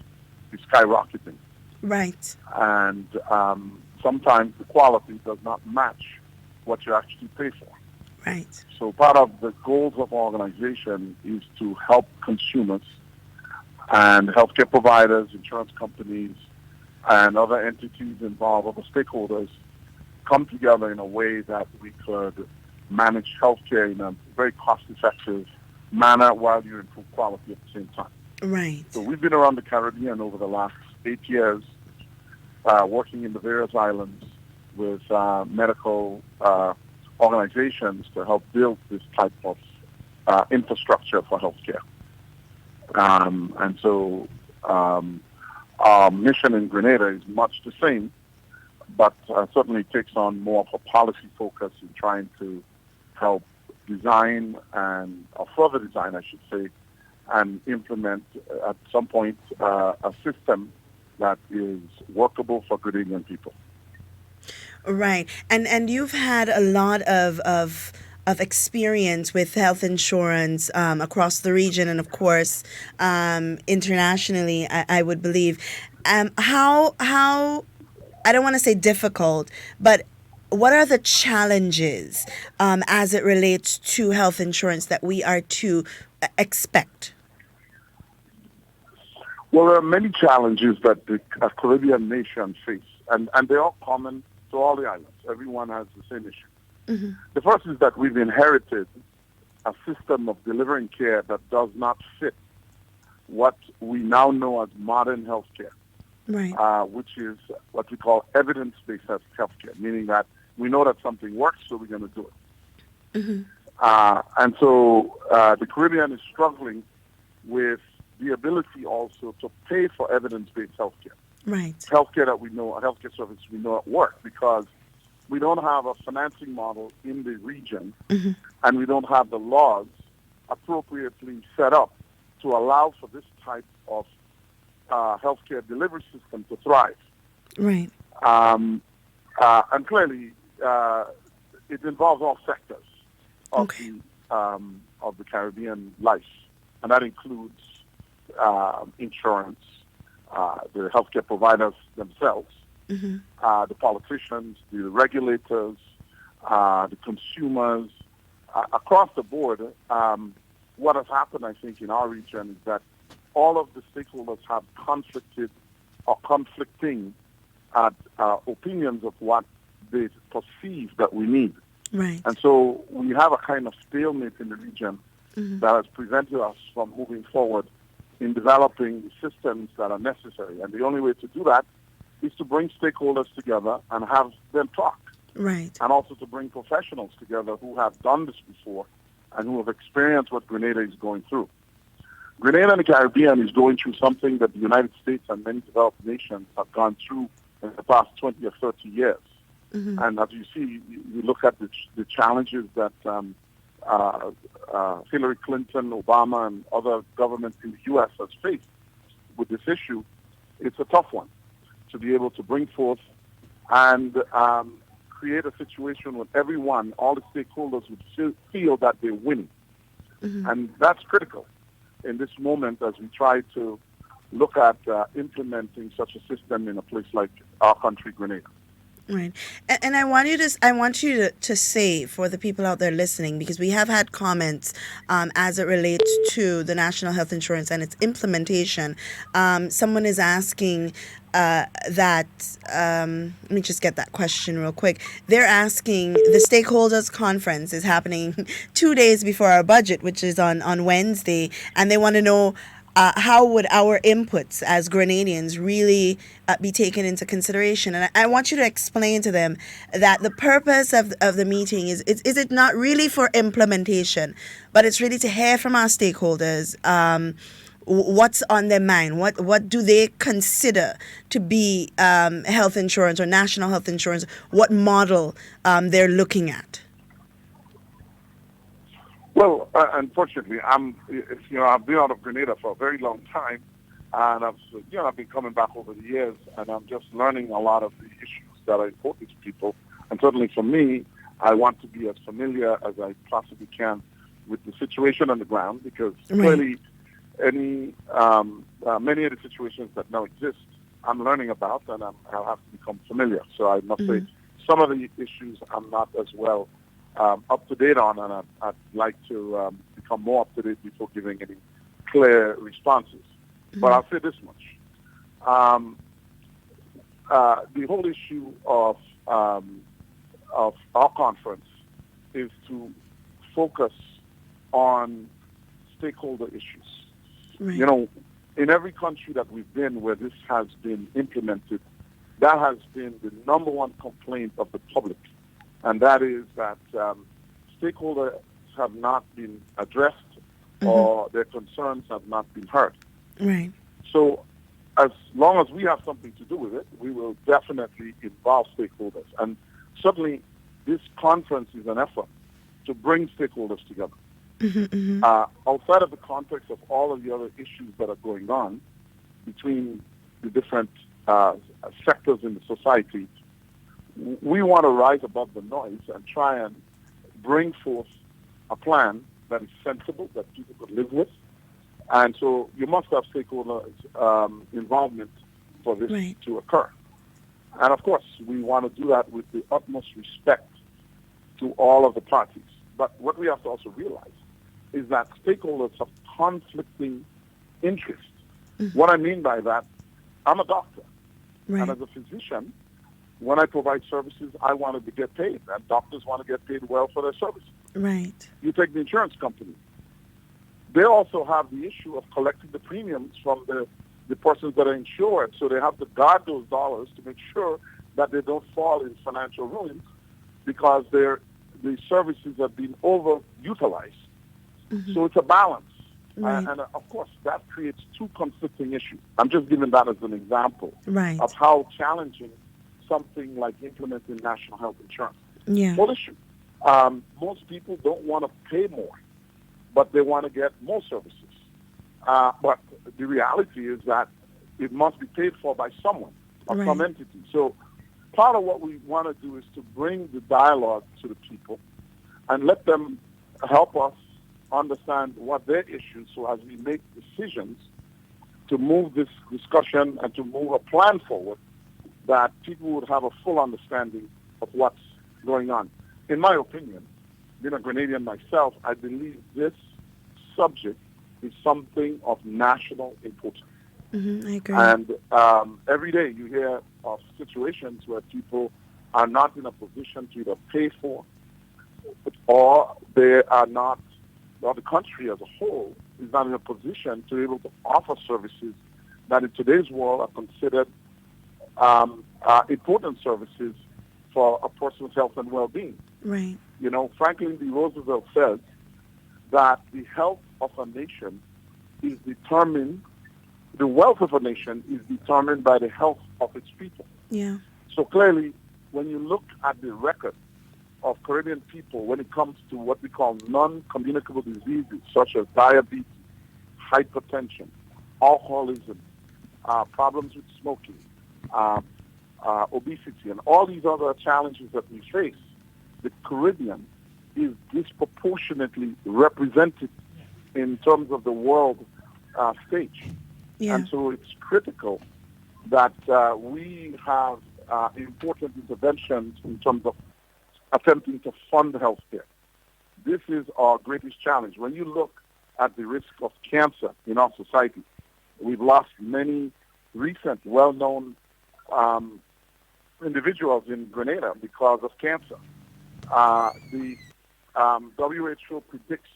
is skyrocketing. Right. And sometimes the quality does not match what you actually pay for. Right. So part of the goals of organization is to help consumers and healthcare providers, insurance companies, and other entities involved, other stakeholders, come together in a way that we could manage healthcare in a very cost-effective manner while you improve quality at the same time. Right. So we've been around the Caribbean over the last 8 years, working in the various islands with medical organizations to help build this type of infrastructure for healthcare. And so our mission in Grenada is much the same, but certainly takes on more of a policy focus in trying to help design or further design, I should say, and implement at some point a system that is workable for Grenadian people. Right. And you've had a lot of experience with health insurance across the region and, of course, internationally, I would believe. How I don't want to say difficult, but what are the challenges as it relates to health insurance that we are to expect? Well, there are many challenges that the Caribbean nation face, and they're all common to all the islands. Everyone has the same issue. Mm-hmm. The first is that we've inherited a system of delivering care that does not fit what we now know as modern healthcare, right. Which is what we call evidence-based healthcare, meaning that we know that something works, so we're going to do it. Mm-hmm. And so the Caribbean is struggling with the ability also to pay for evidence-based healthcare. Right. Healthcare that we know, a healthcare service we know at work, because we don't have a financing model in the region, mm-hmm. and we don't have the laws appropriately set up to allow for this type of healthcare delivery system to thrive. Right. And clearly, it involves all sectors of the Caribbean life, and that includes insurance, the healthcare providers themselves, mm-hmm. The politicians, the regulators, the consumers, across the board. What has happened, I think, in our region is that all of the stakeholders have conflicting opinions of what they perceive that we need. Right. And so we have a kind of stalemate in the region mm-hmm. that has prevented us from moving forward in developing systems that are necessary. And the only way to do that is to bring stakeholders together and have them talk. Right. And also to bring professionals together who have done this before and who have experienced what Grenada is going through. Grenada and the Caribbean is going through something that the United States and many developed nations have gone through in the past 20 or 30 years. Mm-hmm. And as you see, you look at the challenges that Hillary Clinton, Obama, and other governments in the U.S. has faced with this issue. It's a tough one to be able to bring forth and create a situation where everyone, all the stakeholders would feel that they're winning. Mm-hmm. And that's critical in this moment as we try to look at implementing such a system in a place like our country, Grenada. Right. And I want you to say for the people out there listening, because we have had comments as it relates to the National Health Insurance and its implementation. Someone is asking that, let me just get that question real quick. They're asking, the stakeholders conference is happening 2 days before our budget, which is on Wednesday, and they want to know how would our inputs as Grenadians really be taken into consideration? And I want you to explain to them that the purpose of the meeting is it not really for implementation, but it's really to hear from our stakeholders what's on their mind, what do they consider to be health insurance or national health insurance, what model they're looking at. Well, unfortunately, I've been out of Grenada for a very long time, And I've been coming back over the years, and I'm just learning a lot of the issues that are important to people. And certainly for me, I want to be as familiar as I possibly can with the situation on the ground, because clearly many of the situations that now exist, I'm learning about, and I'll have to become familiar. So I must say, some of the issues I'm not as well up to date on, and I'd like to become more up to date before giving any clear responses. But I'll say this much. The whole issue of our conference is to focus on stakeholder issues. Right. You know, in every country that we've been where this has been implemented, that has been the number one complaint of the public, and that is that stakeholders have not been addressed or their concerns have not been heard. Right. So as long as we have something to do with it, we will definitely involve stakeholders. And certainly this conference is an effort to bring stakeholders together. Outside of the context of all of the other issues that are going on between the different sectors in the society, we want to rise above the noise and try and bring forth a plan that is sensible, that people could live with. And so you must have stakeholder involvement for this to occur. And of course, we want to do that with the utmost respect to all of the parties. But what we have to also realize is that stakeholders have conflicting interests. What I mean by that, I'm a doctor. And as a physician, when I provide services, I want to get paid. And doctors want to get paid well for their services. Right. You take the insurance company. They also have the issue of collecting the premiums from the persons that are insured. So they have to guard those dollars to make sure that they don't fall in financial ruins because the services have been overutilized. So it's a balance. And of course, that creates two conflicting issues. I'm just giving that as an example of how challenging something like implementing national health insurance. Whole issue. Most people don't want to pay more, but they want to get more services. But the reality is that it must be paid for by someone or some entity. So part of what we want to do is to bring the dialogue to the people and let them help us understand what their issues, so as we make decisions to move this discussion and to move a plan forward, that people would have a full understanding of what's going on. In my opinion, being a Grenadian myself, I believe this subject is something of national importance. I agree. And every day you hear of situations where people are not in a position to either pay for or they are not, or the country as a whole is not in a position to be able to offer services that in today's world are considered important services for a person's health and well-being. Right. You know, Franklin D. Roosevelt said that the health of a nation is determined, the wealth of a nation is determined by the health of its people. Yeah. So clearly, when you look at the record of Caribbean people when it comes to what we call non-communicable diseases such as diabetes, hypertension, alcoholism, problems with smoking, obesity, and all these other challenges that we face, the Caribbean is disproportionately represented in terms of the world stage. And so it's critical that we have important interventions in terms of attempting to fund healthcare. This is our greatest challenge. When you look at the risk of cancer in our society, we've lost many recent well-known individuals in Grenada because of cancer. The WHO predicts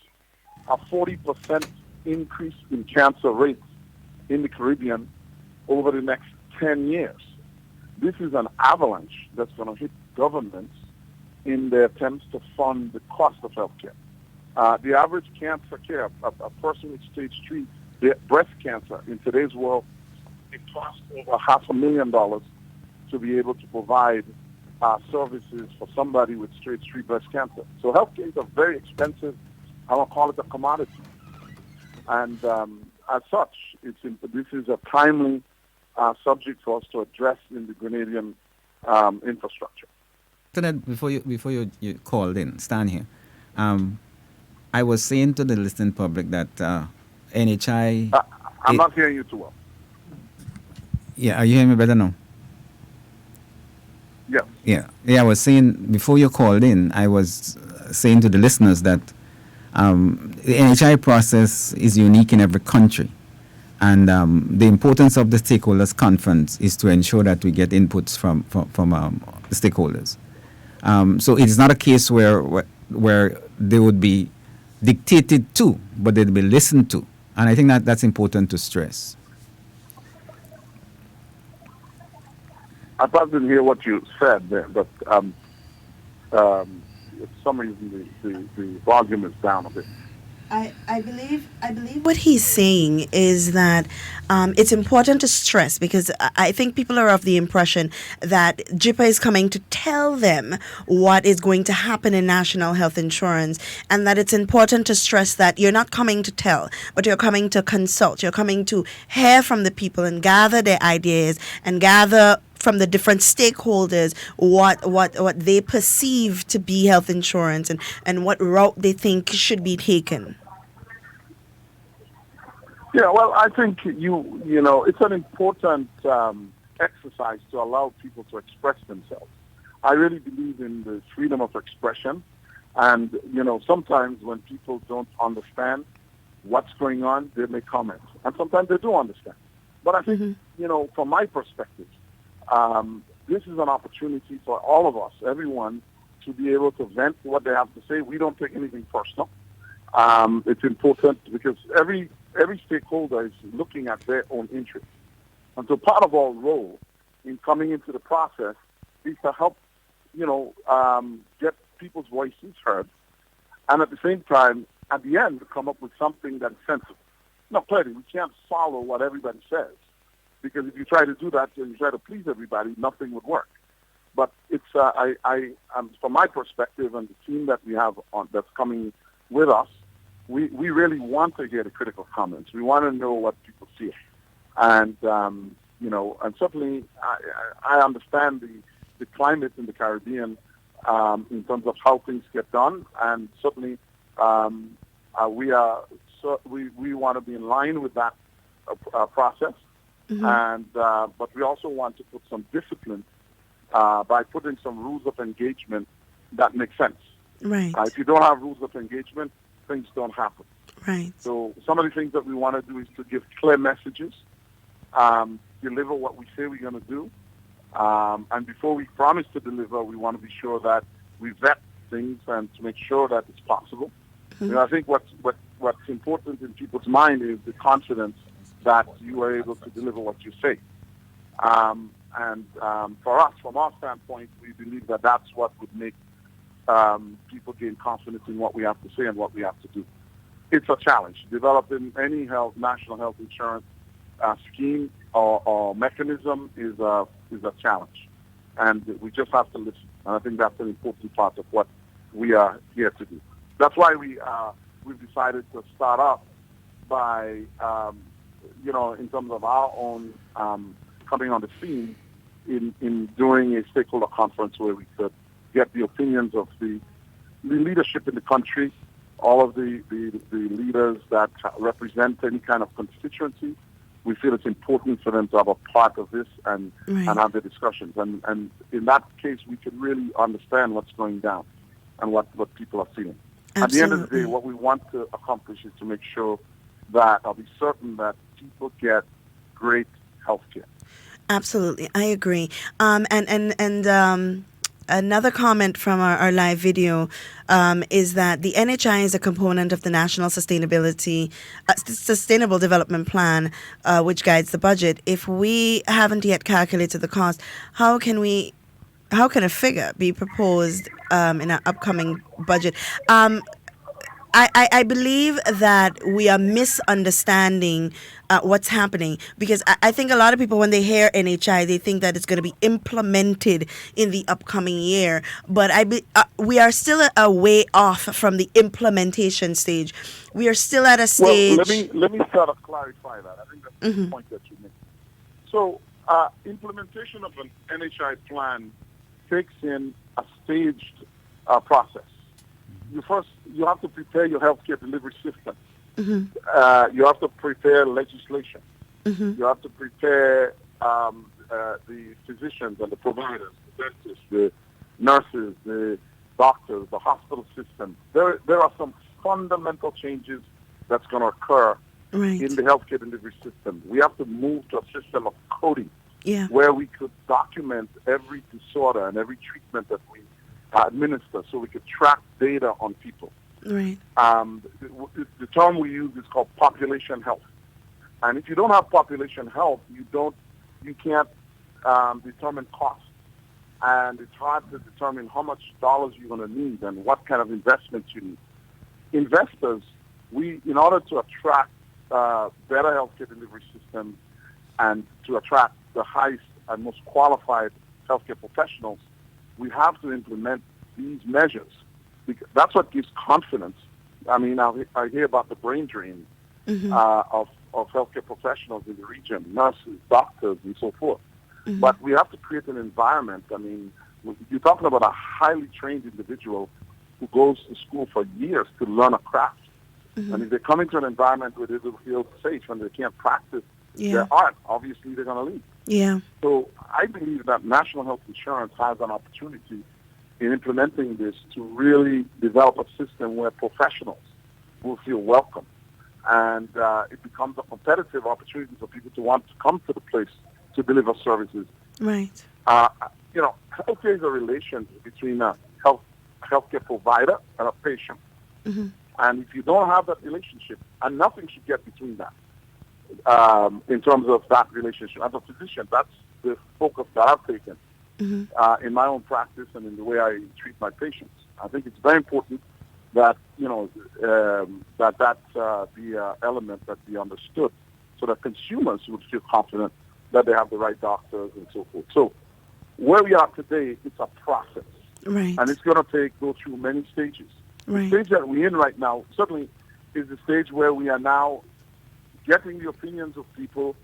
a 40% increase in cancer rates in the Caribbean over the next 10 years. This is an avalanche that's going to hit governments in their attempts to fund the cost of healthcare. The average cancer care, a person with stage 3 breast cancer in today's world, it costs over $500,000 to be able to provide services for somebody with stage 3 breast cancer. So healthcare is a very expensive, I will call it a commodity. And as such, this is a timely subject for us to address in the Grenadian infrastructure. So that before you called in, stand here. I was saying to the listening public that NHI. I'm not hearing you too well. Yeah, are you hearing me better now? Yeah. Yeah. I was saying before you called in, I was saying to the listeners that the NHI process is unique in every country. And the importance of the stakeholders conference is to ensure that we get inputs from the stakeholders. So it's not a case where they would be dictated to, but they'd be listened to. And I think that's important to stress. I probably didn't hear what you said there, but for some reason the volume is down a bit. I believe what he's saying is that it's important to stress, because I think people are of the impression that JIPA is coming to tell them what is going to happen in national health insurance, and that it's important to stress that you're not coming to tell, but you're coming to consult. You're coming to hear from the people and gather their ideas and gather from the different stakeholders what they perceive to be health insurance and what route they think should be taken. Yeah, well, I think you know it's an important exercise to allow people to express themselves. I really believe in the freedom of expression, and sometimes when people don't understand what's going on, they may comment, and sometimes they do understand. But I think from my perspective, this is an opportunity for all of us, everyone, to be able to vent what they have to say. We don't take anything personal. It's important because every stakeholder is looking at their own interests. And so part of our role in coming into the process is to help, get people's voices heard. And at the same time, at the end, to come up with something that's sensible. Now, clearly, we can't follow what everybody says, because if you try to do that and you try to please everybody, nothing would work. But it's, from my perspective and the team that we have that's coming with us, we really want to hear the critical comments. We want to know what people see. And, and certainly I understand the climate in the Caribbean in terms of how things get done. And certainly we want to be in line with that process. Mm-hmm. And but we also want to put some discipline by putting some rules of engagement that make sense. Right. If you don't have rules of engagement, things don't happen. Right. So some of the things that we want to do is to give clear messages, deliver what we say we're going to do, and before we promise to deliver, we want to be sure that we vet things and to make sure that it's possible. Mm-hmm. I think what's important in people's mind is the confidence that you are able to deliver what you say. And for us, from our standpoint, we believe that that's what would make people gain confidence in what we have to say and what we have to do. It's a challenge. Developing any national health insurance scheme or mechanism is a challenge. And we just have to listen. And I think that's an important part of what we are here to do. That's why we've decided to start off by in terms of our own coming on the scene in doing a stakeholder conference where we could get the opinions of the leadership in the country, all of the leaders that represent any kind of constituency. We feel it's important for them to have a part of this and have the discussions. And in that case, we can really understand what's going down and what people are feeling. Absolutely. At the end of the day, what we want to accomplish is to make sure that I'll be certain that people get great health care. Absolutely, I agree. And another comment from our live video is that the NHI is a component of the National Sustainable Development Plan, which guides the budget. If we haven't yet calculated the cost, how can a figure be proposed in our upcoming budget? I believe that we are misunderstanding what's happening, because I think a lot of people, when they hear NHI, they think that it's going to be implemented in the upcoming year. But we are still a way off from the implementation stage. We are still at a stage. Well, let me sort of clarify that. I think that's the point that you make. So, implementation of an NHI plan takes in a staged process. You have to prepare your healthcare delivery system. Mm-hmm. You have to prepare legislation. Mm-hmm. You have to prepare the physicians and the providers, the dentists, the nurses, the doctors, the hospital system. There are some fundamental changes that's going to occur in the healthcare delivery system. We have to move to a system of coding, where we could document every disorder and every treatment that we administer, so we could track data on people. Right. The term we use is called population health. And if you don't have population health, you can't determine costs. And it's hard to determine how much dollars you're going to need and what kind of investments you need. Investors, in order to attract better healthcare delivery systems and to attract the highest and most qualified healthcare professionals, we have to implement these measures. Because that's what gives confidence. I mean, I hear about the brain drain of healthcare professionals in the region, nurses, doctors, and so forth. Mm-hmm. But we have to create an environment. I mean, you're talking about a highly trained individual who goes to school for years to learn a craft. Mm-hmm. And if they come into an environment where they don't feel safe and they can't practice their art, obviously they're going to leave. Yeah. So I believe that National Health Insurance has an opportunity in implementing this to really develop a system where professionals will feel welcome. And it becomes a competitive opportunity for people to want to come to the place to deliver services. Right. Healthcare is a relation between a healthcare provider and a patient. Mm-hmm. And if you don't have that relationship, and nothing should get between that, in terms of that relationship. As a physician, that's the focus that I've taken in my own practice and in the way I treat my patients. I think it's very important that, the element that be understood so that consumers would feel confident that they have the right doctors and so forth. So where we are today, it's a process. Right. And it's going to go through many stages. Right. The stage that we're in right now certainly is the stage where we are now getting the opinions of people.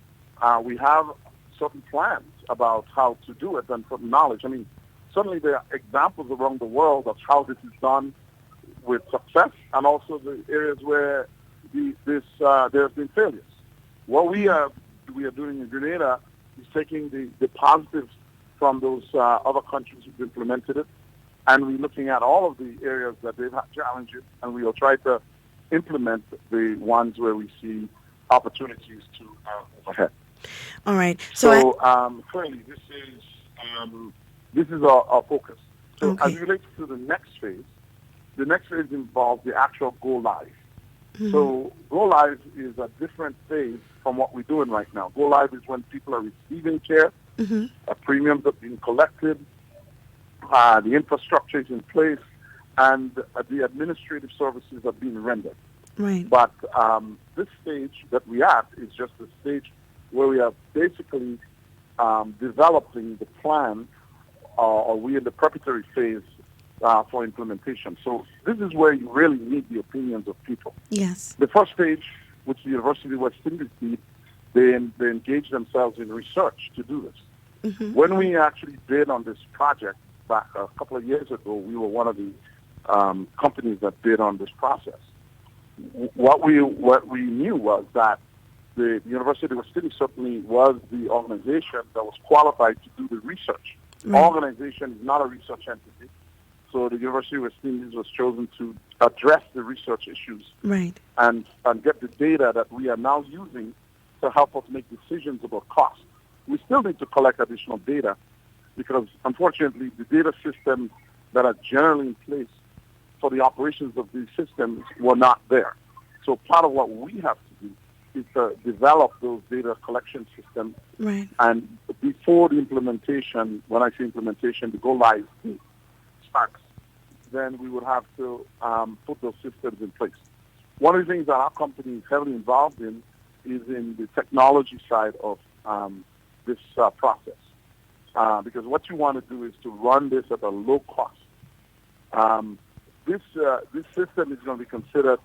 We have certain plans about how to do it and certain knowledge. I mean, certainly there are examples around the world of how this is done with success, and also the areas where there have been failures. What we are doing in Grenada is taking the positives from those other countries who've implemented it, and we're looking at all of the areas that they've had challenges, and we will try to implement the ones where we see opportunities to move ahead. All right. So clearly, this is our focus. So as it relates to the next phase involves the actual go live. Mm-hmm. So go live is a different phase from what we're doing right now. Go live is when people are receiving care, premiums are being collected, the infrastructure is in place, and the administrative services are being rendered. Right. But this stage that we are at is just the stage where we are basically developing the plan, or we're in the preparatory phase for implementation. So this is where you really need the opinions of people. Yes. The first stage, which the University of West Indies did, they engaged themselves in research to do this. Mm-hmm. When we actually bid on this project back a couple of years ago, we were one of the companies that bid on this process. What we knew was that the University of West Indies certainly was the organization that was qualified to do the research. Right. Our organization is not a research entity, so the University of West Indies was chosen to address the research issues, right, and get the data that we are now using to help us make decisions about cost. We still need to collect additional data because, unfortunately, the data systems that are generally in place for the operations of these systems were not there. So part of what we have to do is to develop those data collection systems. Right. And before the implementation, when I say implementation, the go live starts, then we would have to put those systems in place. One of the things that our company is heavily involved in is in the technology side of this process. Because what you want to do is to run this at a low cost. This system is going to be considered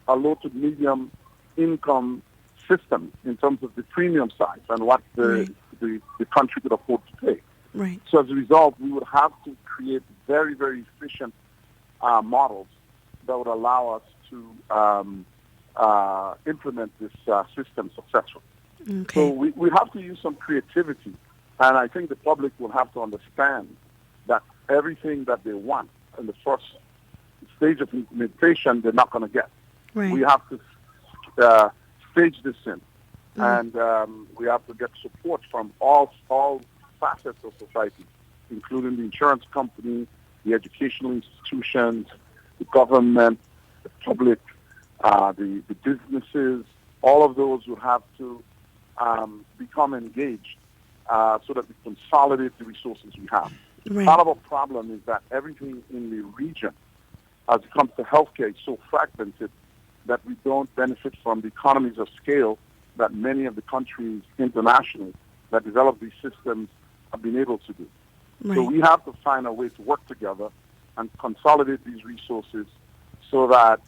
a low to medium income system in terms of the premium size and what the country could afford to pay. Right. So as a result, we would have to create very, very efficient models that would allow us to implement this system successfully. Okay. So we have to use some creativity, and I think the public will have to understand that everything that they want in the first stage of implementation, they're not going to get. Right. We have to stage this in, and we have to get support from all facets of society, including the insurance company, the educational institutions, the government, the public, the businesses. All of those will have to become engaged so that we consolidate the resources we have. Right. Part of our problem is that everything in the region, as it comes to healthcare, is so fragmented that we don't benefit from the economies of scale that many of the countries internationally that develop these systems have been able to do. Right. So we have to find a way to work together and consolidate these resources so that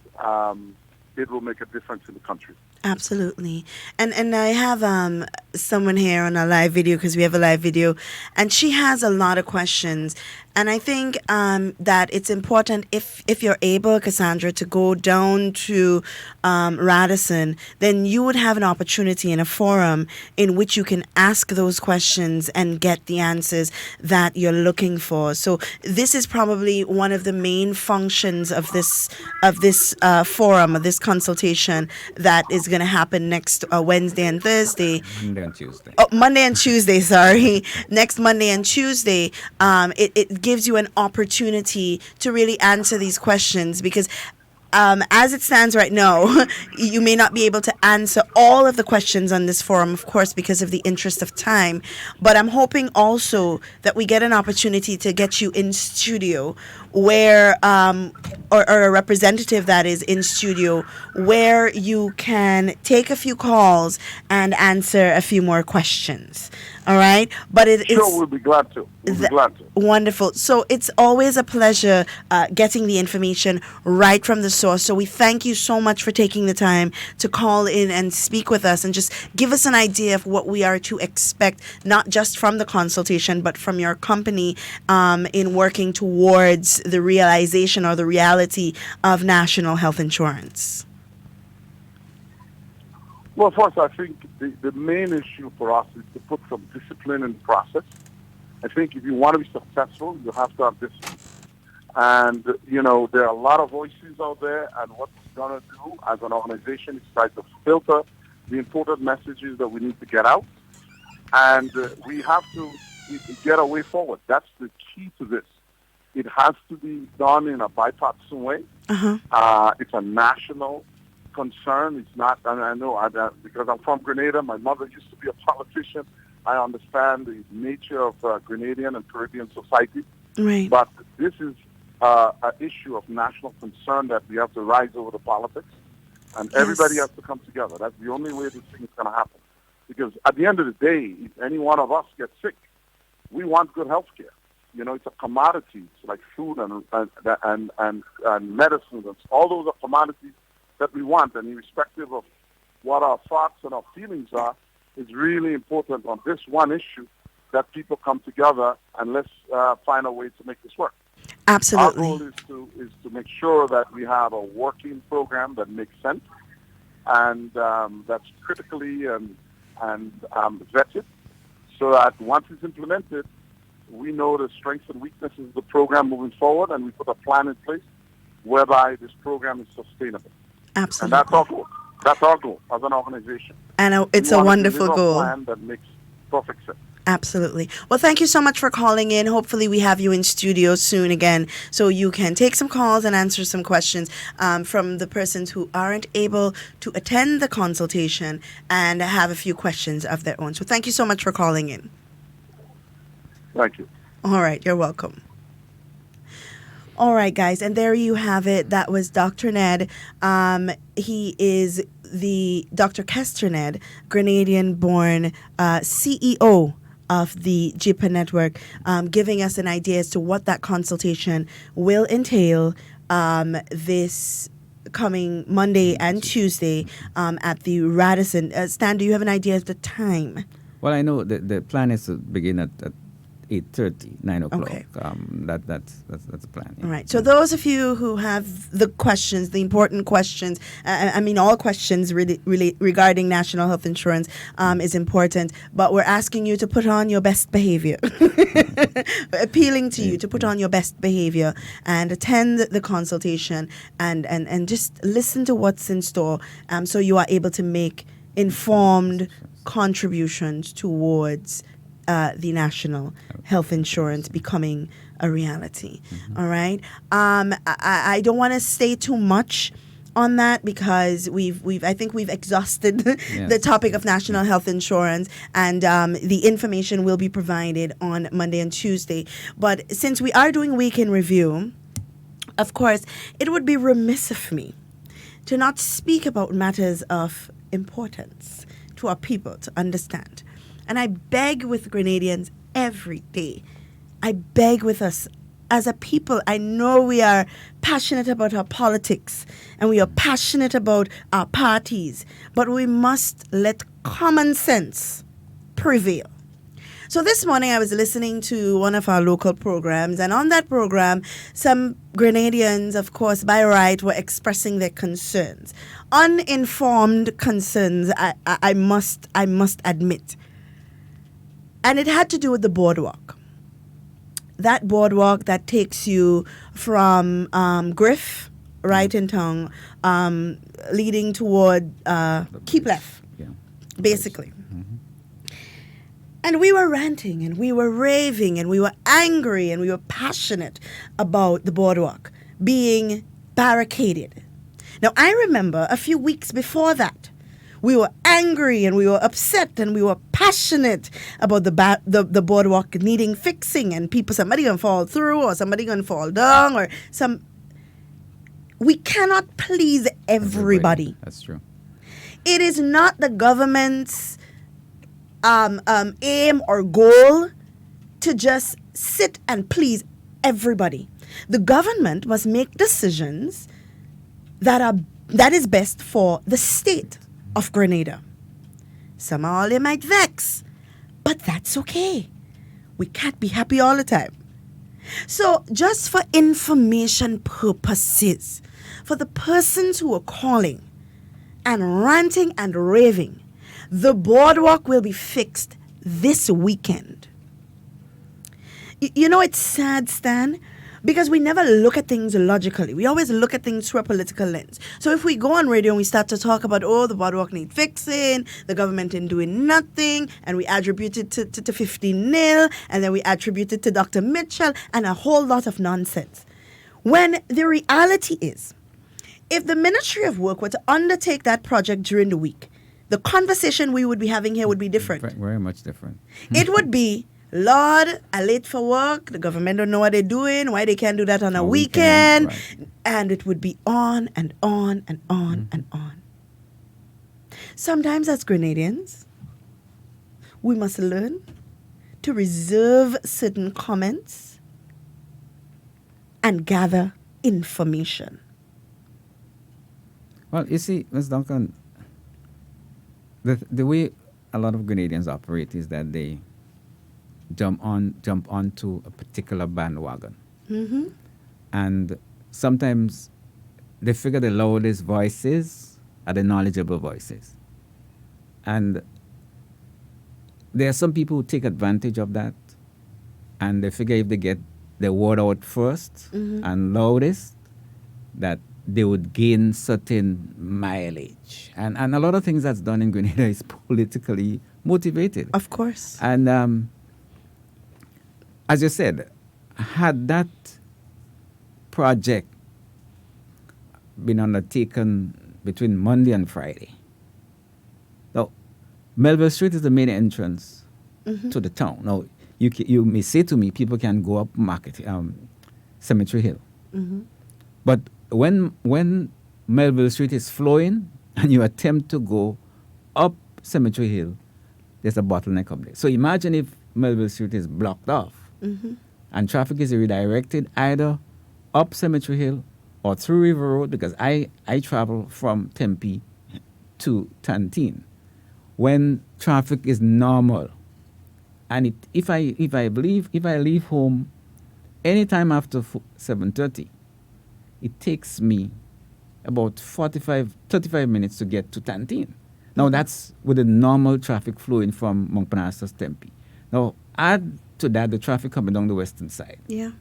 it will make a difference in the country. Absolutely. And I have someone here on a live video, because we have a live video, and she has a lot of questions. And I think that it's important if you're able, Cassandra, to go down to Radisson, then you would have an opportunity in a forum in which you can ask those questions and get the answers that you're looking for. So this is probably one of the main functions of this forum, of this consultation that is going to happen next Wednesday and Thursday. Monday and Tuesday. Oh, Monday and Tuesday, sorry. Next Monday and Tuesday, it gives you an opportunity to really answer these questions, because as it stands right now, you may not be able to answer all of the questions on this forum, of course, because of the interest of time. But I'm hoping also that we get an opportunity to get you in studio where, or a representative that is in studio, where you can take a few calls and answer a few more questions. All right? But Sure, we'll be glad to. We'll be glad to. Wonderful. So it's always a pleasure getting the information right from the source. So we thank you so much for taking the time to call in and speak with us and just give us an idea of what we are to expect, not just from the consultation, but from your company in working towards the realization or the reality of national health insurance. Well, first, I think the main issue for us is to put some discipline in the process. I think if you want to be successful, you have to have discipline. And, you know, there are a lot of voices out there, and what we're going to do as an organization is try to filter the important messages that we need to get out. And we have to get a way forward. That's the key to this. It has to be done in a bipartisan way. It's a national concern. It's not, and I know because I'm from Grenada, my mother used to be a politician. I understand the nature of Grenadian and Caribbean society. Right. But this is an issue of national concern that we have to rise over the politics, and everybody has to come together. That's the only way this thing is going to happen. Because at the end of the day, if any one of us gets sick, we want good health care. You know, it's a commodity. It's like food and medicines. All those are commodities that we want, and irrespective of what our thoughts and our feelings are, it's really important on this one issue that people come together and let's find a way to make this work. Absolutely. Our goal is to make sure that we have a working program that makes sense and that's critically and vetted, so that once it's implemented, we know the strengths and weaknesses of the program moving forward, and we put a plan in place whereby this program is sustainable. Absolutely. And that's our goal. That's our goal as an organization. And it's a wonderful goal. A plan that makes perfect sense. Absolutely. Well, thank you so much for calling in. Hopefully we have you in studio soon again so you can take some calls and answer some questions from the persons who aren't able to attend the consultation and have a few questions of their own. So thank you so much for calling in. Thank you. All right. You're welcome. All right, guys, and there you have it. That was Dr. Ned. He is the Dr. Kester Ned, Grenadian-born CEO of the JIPA network, giving us an idea as to what that consultation will entail this coming Monday and Tuesday at the Radisson. Stan, do you have an idea of the time? Well, I know the plan is to begin at 8:30, 9 o'clock. Okay. That's the plan. Yeah. All right. So those of you who have the questions, the important questions, I mean, all questions really regarding national health insurance is important, but we're asking you to put on your best behavior, appealing to you to put on your best behavior and attend the consultation and just listen to what's in store, so you are able to make informed contributions towards the national health insurance becoming a reality. All right. I don't want to say too much on that because I think we've exhausted the topic of national health insurance, and the information will be provided on Monday and Tuesday. But since we are doing week in review, of course, it would be remiss of me to not speak about matters of importance to our people to understand. And I beg with Grenadians every day. I beg with us as a people. I know we are passionate about our politics and we are passionate about our parties, but we must let common sense prevail. So this morning I was listening to one of our local programs, and on that program, some Grenadians, of course, by right, were expressing their concerns. Uninformed concerns, I must admit. And it had to do with the boardwalk. That boardwalk that takes you from Griff, right in town, leading toward Keep Left, basically. And we were ranting and we were raving and we were angry and we were passionate about the boardwalk being barricaded. Now, I remember a few weeks before that, we were angry and we were upset and we were passionate about the boardwalk needing fixing and somebody going to fall through or somebody going to fall down or some. We cannot please everybody. That's true. It is not the government's aim or goal to just sit and please everybody. The government must make decisions that is best for the state of Grenada. Somehow they might vex, but that's okay. We can't be happy all the time. So just for information purposes, for the persons who are calling and ranting and raving, the boardwalk will be fixed this weekend. You know, it's sad, Stan, because we never look at things logically. We always look at things through a political lens. So if we go on radio and we start to talk about, the boardwalk needs fixing, the government ain't doing nothing, and we attribute it to 15-0, and then we attribute it to Dr. Mitchell, and a whole lot of nonsense. When the reality is, if the Ministry of Work were to undertake that project during the week, the conversation we would be having here would be different. Very much different. It would be, Lord, I'm late for work. The government don't know what they're doing. Why they can't do that on a weekend? Right. And it would be on and on and on and on. Sometimes as Grenadians, we must learn to reserve certain comments and gather information. Well, you see, Ms. Duncan, the way a lot of Grenadians operate is that they jump onto a particular bandwagon. And sometimes they figure the loudest voices are the knowledgeable voices. And there are some people who take advantage of that, and they figure if they get their word out first and loudest, that they would gain certain mileage. And a lot of things that's done in Grenada is politically motivated. Of course. And as you said, had that project been undertaken between Monday and Friday, now, Melville Street is the main entrance to the town. Now, you may say to me, people can go up Cemetery Hill. But when Melville Street is flowing and you attempt to go up Cemetery Hill, there's a bottleneck up there. So imagine if Melville Street is blocked off and traffic is redirected either up Cemetery Hill or through River Road, because I travel from Tempe to Tantine when traffic is normal. And if I leave home anytime after 7:30, it takes me about 35 minutes to get to Tantine. Now that's with the normal traffic flowing from Montparnasse to Tempe. Now add to that the traffic coming down the western side. Yeah.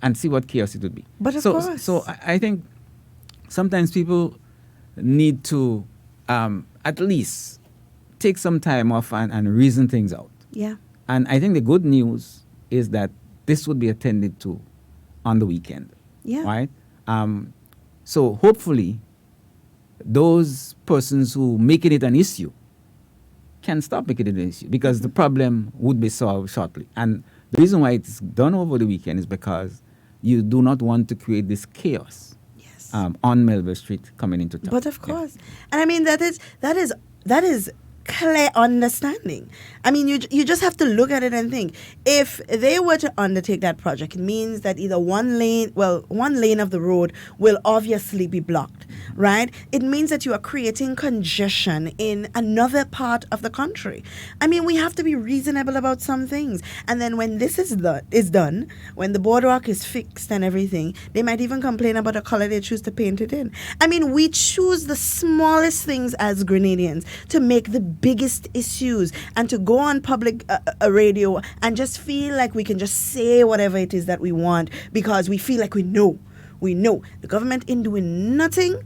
And see what chaos it would be. But of course. So I think sometimes people need to at least take some time off and reason things out. Yeah. And I think the good news is that this would be attended to on the weekend. Yeah. Right? So hopefully those persons who making it an issue can stop making it an issue, because the problem would be solved shortly. And the reason why it's done over the weekend is because you do not want to create this chaos on Melville Street coming into town. But of course. And I mean, that is clear understanding. I mean, you just have to look at it and think, if they were to undertake that project, it means that either one lane of the road will obviously be blocked, right? It means that you are creating congestion in another part of the country. I mean, we have to be reasonable about some things. And then when this is done, when the boardwalk is fixed and everything, they might even complain about the color they choose to paint it in. I mean, we choose the smallest things as Grenadians to make the biggest issues, and to go on public radio and just feel like we can just say whatever it is that we want because we feel like we know. The government ain't doing nothing.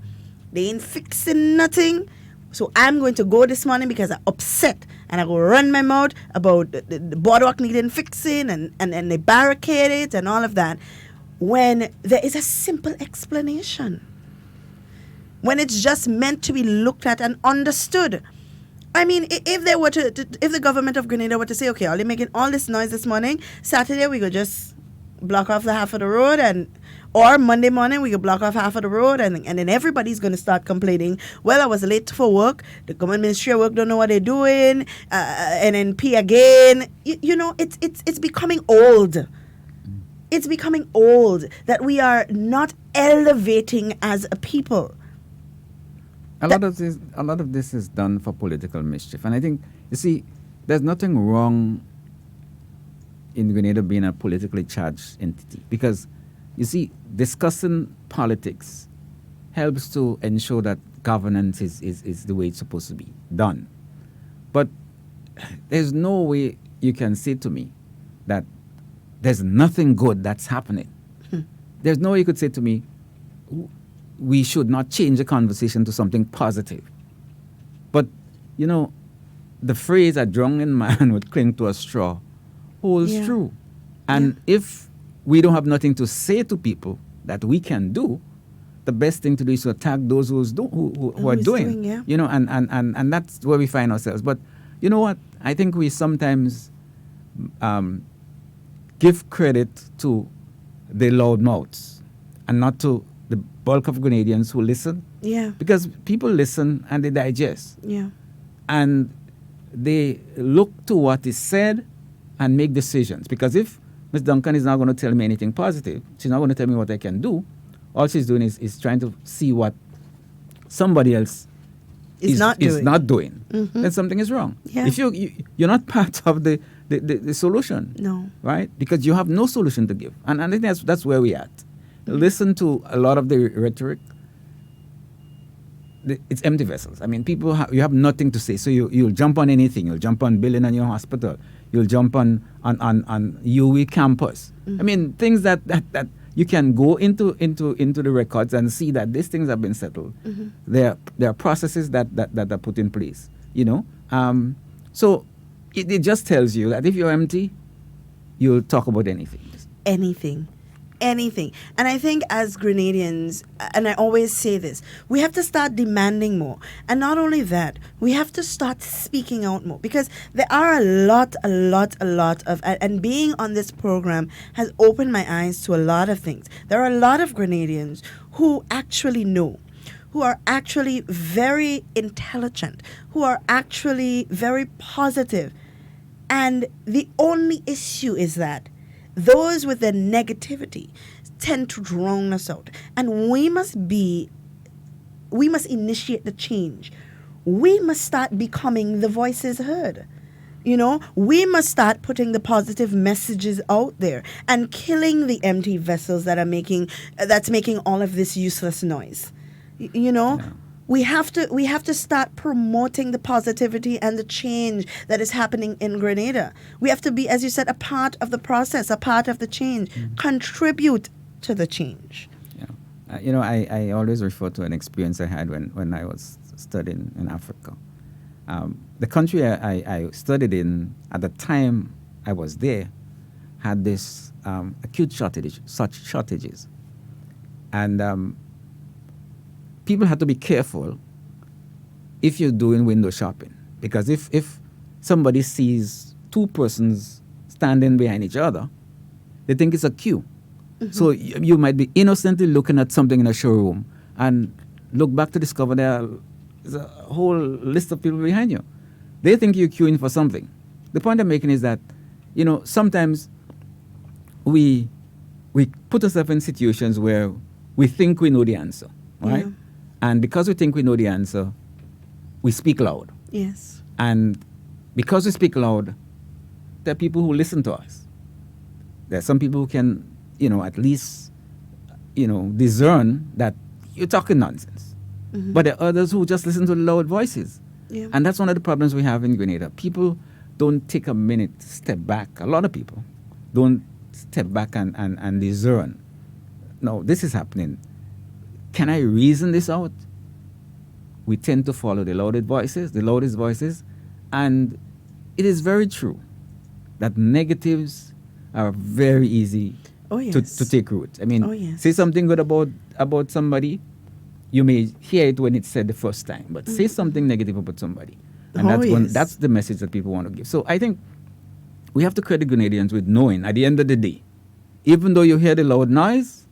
They ain't fixing nothing. So I'm going to go this morning because I'm upset, and I go run my mouth about the boardwalk needing fixing and they barricade it and all of that, when there is a simple explanation. When it's just meant to be looked at and understood. I mean, if they were if the government of Grenada were to say, okay, they're making all this noise this morning, Saturday we could just block off the half of the road, or Monday morning we could block off half of the road, and then everybody's going to start complaining, well, I was late for work, the government Ministry of Work don't know what they're doing, NNP again. You know, it's becoming old. It's becoming old that we are not elevating as a people. A lot of this is done for political mischief. And I think, you see, there's nothing wrong in Grenada being a politically charged entity, because, you see, discussing politics helps to ensure that governance is the way it's supposed to be done. But there's no way you can say to me that there's nothing good that's happening. There's no way you could say to me, we should not change the conversation to something positive. But, you know, the phrase, a drunken man would cling to a straw, holds true. And if we don't have nothing to say to people that we can do, the best thing to do is to attack those who are doing. You know, and that's where we find ourselves. But you know what? I think we sometimes give credit to the loudmouths and not to the bulk of Grenadians who listen. Yeah. Because people listen and they digest. Yeah. And they look to what is said and make decisions. Because if Ms. Duncan is not going to tell me anything positive, she's not going to tell me what I can do, all she's doing is trying to see what somebody else is not doing. Mm-hmm. Then something is wrong. Yeah. If you're not part of the solution. No. Right? Because you have no solution to give. And I think that's where we're at. Listen to a lot of the rhetoric. It's empty vessels. I mean, you have nothing to say. So you'll jump on anything. You'll jump on building a new hospital. You'll jump on UE campus. I mean, things that you can go into the records and see that these things have been settled. There are processes that are put in place. You know, so it just tells you that if you're empty, you'll talk about anything. Anything. anything. And I think as Grenadians, and I always say this, we have to start demanding more. And not only that, we have to start speaking out more, because there are a lot of, and being on this program has opened my eyes to a lot of things. There are a lot of Grenadians who actually know, who are actually very intelligent, who are actually very positive. And the only issue is that those with the negativity tend to drown us out. And we must initiate the change. We must start becoming the voices heard. You know, we must start putting the positive messages out there and killing the empty vessels that's making all of this useless noise. You know? Yeah. We have to start promoting the positivity and the change that is happening in Grenada. We have to be, as you said, a part of the process, a part of the change, contribute to the change. Yeah. I always refer to an experience I had when I was studying in Africa. The country I studied in at the time I was there had this acute shortages. And people had to be careful if you're doing window shopping, because if somebody sees two persons standing behind each other, they think it's a queue. Mm-hmm. So you might be innocently looking at something in a showroom and look back to discover there's a whole list of people behind you. They think you're queuing for something. The point I'm making is that, sometimes we put ourselves in situations where we think we know the answer, right? Yeah. And because we think we know the answer, we speak loud. Yes. And because we speak loud, there are people who listen to us. There are some people who can, at least, discern that you're talking nonsense. Mm-hmm. But there are others who just listen to the loud voices. Yeah. And that's one of the problems we have in Grenada. People don't take a minute to step back. A lot of people don't step back and discern. No, this is happening. Can I reason this out? We tend to follow the loudest voices, and it is very true that negatives are very easy to take root. I mean, say something good about somebody, you may hear it when it's said the first time, but say something negative about somebody, and that's the message that people want to give. So I think we have to credit Grenadians with knowing, at the end of the day, even though you hear the loud noise,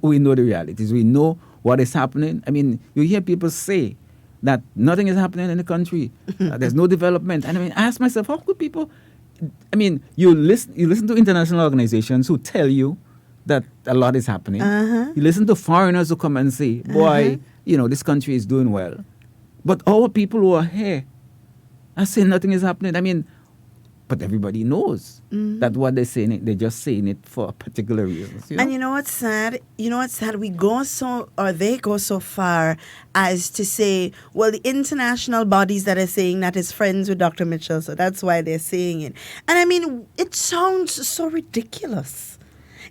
we know the realities. We know what is happening. I mean, you hear people say that nothing is happening in the country. There's no development. And I ask myself, how could people... you listen to international organizations who tell you that a lot is happening. Uh-huh. You listen to foreigners who come and say, boy, this country is doing well. But our people who are here are saying nothing is happening. But everybody knows that what they're saying, they're just saying it for a particular reason. And you know what's sad? They go so far as to say, well, the international bodies that are saying that is friends with Dr. Mitchell, so that's why they're saying it. And it sounds so ridiculous.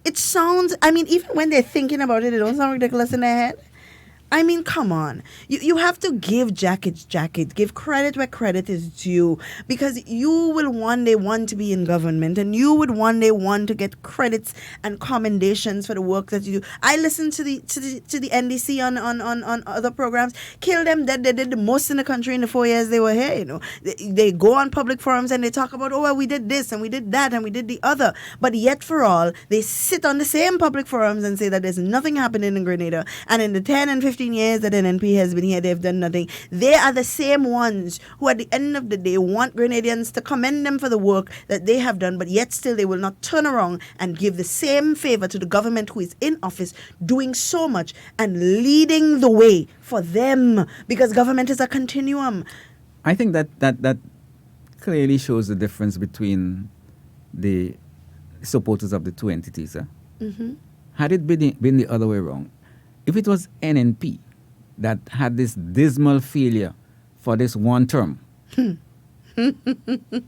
It sounds, even when they're thinking about it, it don't sound ridiculous in their head. Come on. You have to give jackets. Give credit where credit is due, because you will one day want to be in government, and you would one day want to get credits and commendations for the work that you do. I listened to the NDC on other programs. Kill them dead. They did the most in the country in the 4 years they were here. They go on public forums and they talk about, we did this and we did that and we did the other. But yet for all, they sit on the same public forums and say that there's nothing happening in Grenada, and in the 10 and 15 years that NNP has been here, they've done nothing. They are the same ones who at the end of the day want Grenadians to commend them for the work that they have done, but yet still they will not turn around and give the same favor to the government who is in office doing so much and leading the way for them, because government is a continuum. I think that clearly shows the difference between the supporters of the two entities. Mm-hmm. Had it been the other way around, if it was NNP that had this dismal failure for this one term,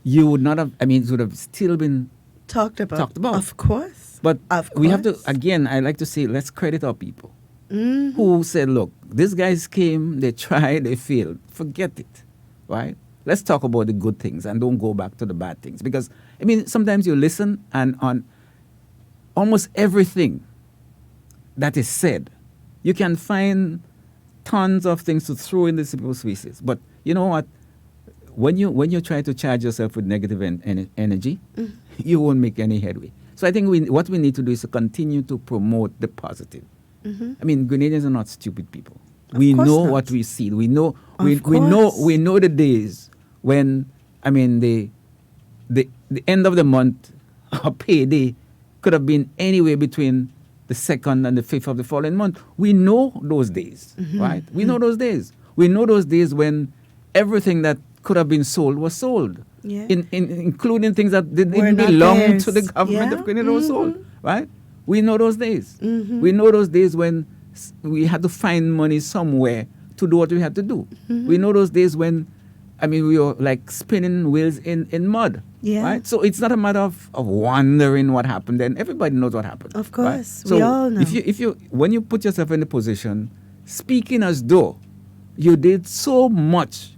you would not have, it would have still been talked about. Of course. But we have to, again, I like to say, let's credit our people who said, look, these guys came, they tried, they failed. Forget it, right? Let's talk about the good things and don't go back to the bad things. Because, sometimes you listen and on almost everything that is said. You can find tons of things to throw in the people's faces. But you know what? When you try to charge yourself with negative energy, you won't make any headway. So I think what we need to do is to continue to promote the positive. I mean, Grenadians are not stupid people. We know what we see. We know we know the days when, I mean, the end of the month or payday could have been anywhere between the 2nd and the 5th of the following month. We know those days, right? We know those days. We know those days when everything that could have been sold was sold, including things that didn't belong to the government of Grenada was sold, right? We know those days. We know those days when we had to find money somewhere to do what we had to do. We know those days when, I mean, we were like spinning wheels in mud. Right? So it's not a matter of wondering what happened then. Everybody knows what happened. Of course. Right? So we all know. If you when you put yourself in the position, speaking as though you did so much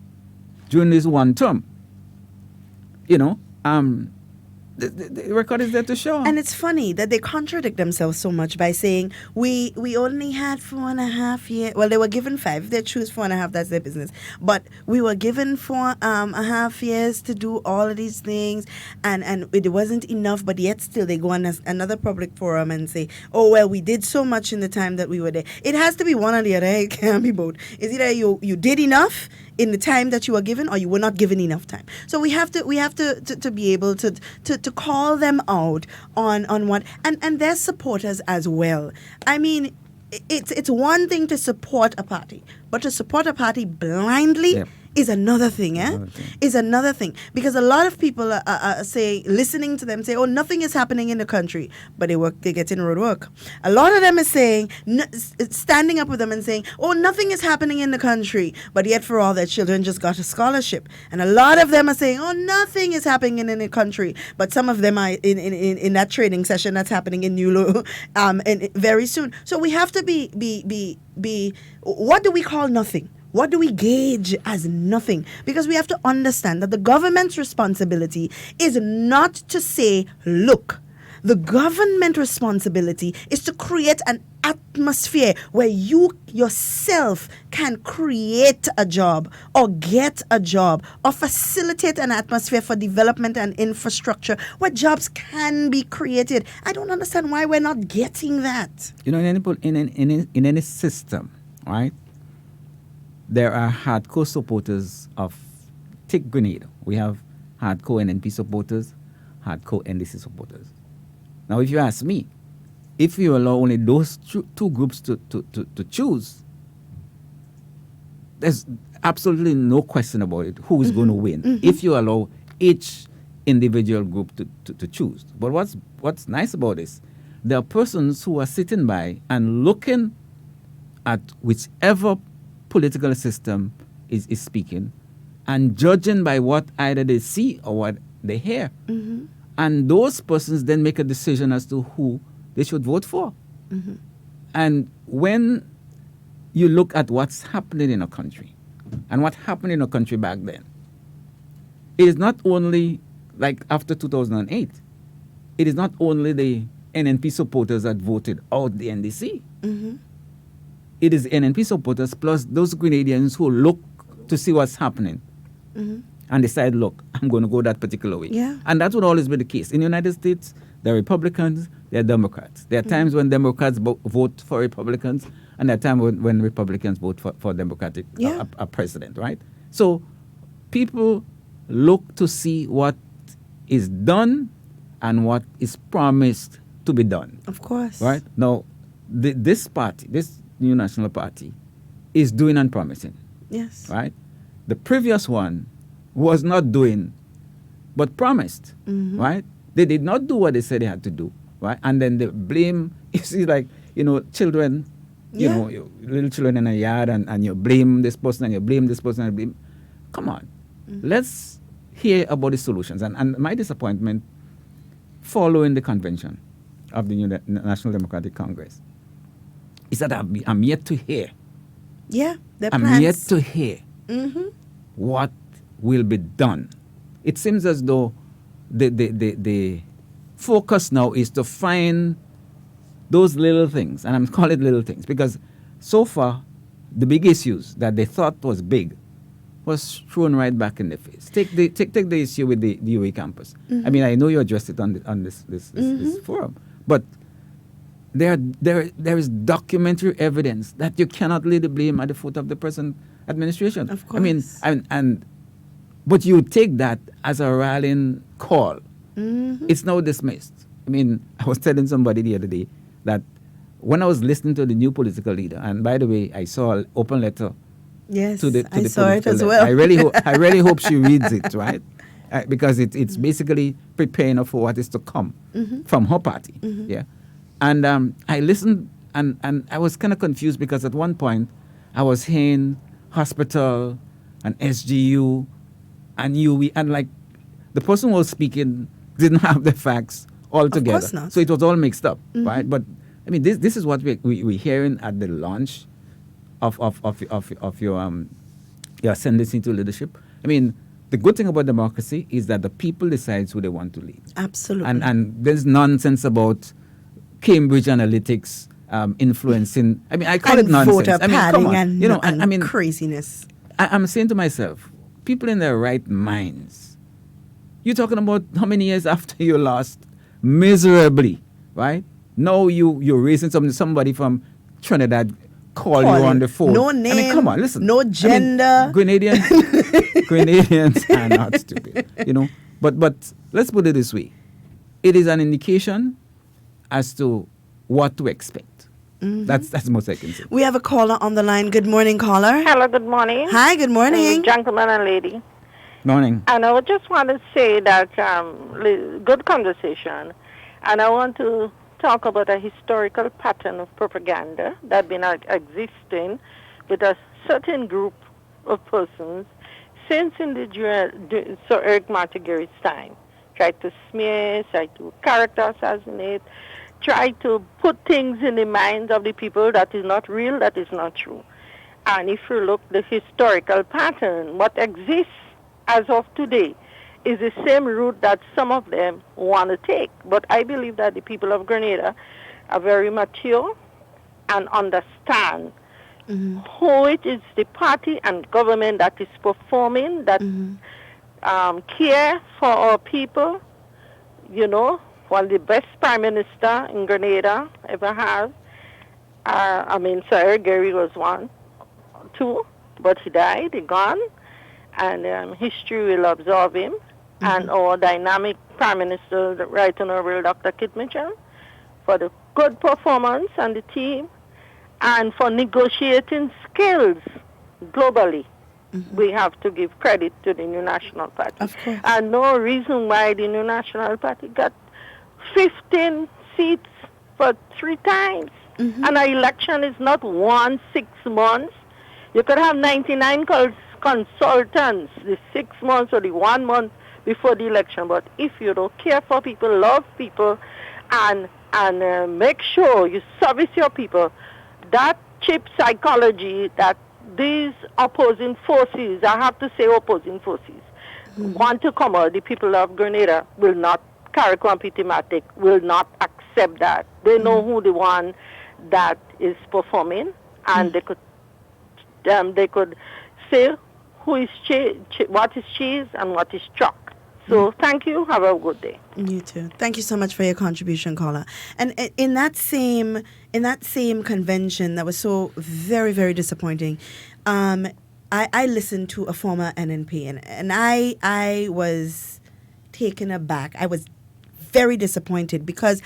during this one term, you know, the record is there to show. And it's funny that they contradict themselves so much by saying we only had 4.5 years. Well, they were given 5. If they choose 4.5, that's their business. But we were given 4.5 years to do all of these things, and it wasn't enough. But yet still they go on another public forum and say, oh, well, we did so much in the time that we were there. It has to be one or the other. It can't be both. It's either you did enough in the time that you were given, or you were not given enough time. So we have to be able to call them out on what, and their supporters as well. I mean, it's one thing to support a party, but to support a party blindly is another thing, is another thing. Because a lot of people are listening to them say, oh, nothing is happening in the country, but they get in road work. A lot of them is saying, standing up with them and saying, oh, nothing is happening in the country, but yet for all their children just got a scholarship. And a lot of them are saying, oh, nothing is happening in the country, but some of them are in that training session that's happening in Nulo very soon. So we have to be what do we call nothing? What do we gauge as nothing? Because we have to understand that the government's responsibility is not to say, look, the government responsibility is to create an atmosphere where you yourself can create a job or get a job or facilitate an atmosphere for development and infrastructure where jobs can be created. I don't understand why we're not getting that. You know, in any system, right? There are hardcore supporters of Take Grenada. We have hardcore NNP supporters, hardcore NDC supporters. Now, if you ask me, if you allow only those two groups to choose, there's absolutely no question about it who is going to win if you allow each individual group to choose. But what's nice about this, there are persons who are sitting by and looking at whichever political system is speaking and judging by what either they see or what they hear. And those persons then make a decision as to who they should vote for. And when you look at what's happening in a country and what happened in a country back then, it is not only like after 2008, it is not only the NNP supporters that voted out the NDC. It is NNP supporters plus those Grenadians who look to see what's happening and decide, look, I'm going to go that particular way. And that would always be the case. In the United States, there are Republicans, there are Democrats. There are times when Democrats vote for Republicans, and there are times when Republicans vote for Democratic a president, right? So people look to see what is done and what is promised to be done. Of course. Right? Now, this party, this New National Party, is doing and promising. Yes. Right? The previous one was not doing, but promised. Right? They did not do what they said they had to do. Right? And then they blame, you see, like, children, you know, little children in a yard, and you blame this person and you blame this person and you blame. Come on. Let's hear about the solutions. And my disappointment following the convention of the New National Democratic Congress is that I'm yet to hear. I'm yet to hear what will be done. It seems as though the focus now is to find those little things, and I'm calling it little things because so far, the big issues that they thought was big was thrown right back in their face. Take the issue with the UA campus. I mean, I know you addressed it on this forum, but there is documentary evidence that you cannot lay the blame at the foot of the present administration. Of course. I mean, but you take that as a rallying call. It's now dismissed. I mean, I was telling somebody the other day that when I was listening to the new political leader, and by the way, I saw an open letter. Yes, to the I saw it as well. I really hope she reads it, right? Because it's basically preparing her for what is to come from her party. Yeah, and I listened, and I was kind of confused because at one point I was hearing hospital and SGU and UE, and like the person who was speaking didn't have the facts all together. Of course not. So it was all mixed up, right? But I mean, this is what we're hearing at the launch of your ascendancy to leadership. I mean, the good thing about democracy is that the people decides who they want to lead. Absolutely. And there's nonsense about Cambridge Analytics influencing. I mean, I call it nonsense. Voter I mean, come on. and, You know, and I mean, craziness. I'm saying to myself, people in their right minds, you're talking about how many years after you lost miserably, right? Now you're raising somebody from Trinidad call you on the phone. No name. I mean, come on, listen. No gender. I mean, Grenadians are not stupid, you know. But let's put it this way: it is an indication as to what to expect. That's the most I can say. We have a caller on the line. Good morning, caller. Hello, good morning. Hi, good morning. Gentleman and lady. Morning. And I would just want to say that good conversation. And I want to talk about a historical pattern of propaganda that been existing with a certain group of persons since Sir Eric Montague's time. Tried to smear, tried to character assassinate, tried to put things in the minds of the people that is not real, that is not true. And if you look the historical pattern, what exists as of today is the same route that some of them want to take. But I believe that the people of Grenada are very mature and understand who it is, the party and government that is performing, that care for our people. You know, one of the best prime minister in Grenada ever has. Sir Eric Gary was one, two, but he died, he gone, and history will absorb him. And our dynamic Prime Minister, the Right Honorable Dr. Kit Mitchell, for the good performance and the team, and for negotiating skills globally. We have to give credit to the New National Party. Of course. And no reason why the New National Party got 15 seats for 3 times. And an election is not 6 months. You could have 99 consultants, the 6 months or the 1 month before the election. But if you don't care for people, love people, and make sure you service your people, that cheap psychology that these opposing forces, I have to say opposing forces, want to come out, the people of Grenada will not, Carriacou and Pitamatic will not accept that. They know who the one that is performing, and they could say who is what is cheese and what is chalk. So thank you. Have a good day. You too. Thank you so much for your contribution, caller. And in that same convention that was so very, very disappointing, I listened to a former NNP, and I was taken aback. I was very disappointed because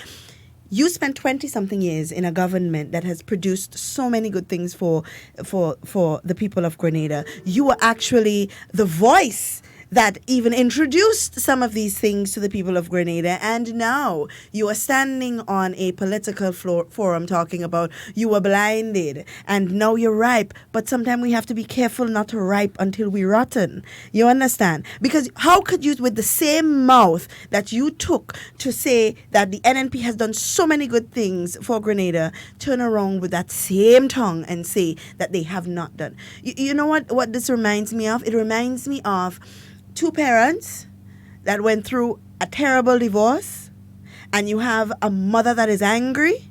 you spent 20-something years in a government that has produced so many good things for the people of Grenada. You were actually the voice that even introduced some of these things to the people of Grenada, and now you are standing on a political forum talking about you were blinded and now you're ripe, but sometimes we have to be careful not to ripe until we're rotten. You understand? Because how could you, with the same mouth that you took to say that the NNP has done so many good things for Grenada, turn around with that same tongue and say that they have not done? You know what this reminds me of? It reminds me of 2 parents that went through a terrible divorce, and you have a mother that is angry,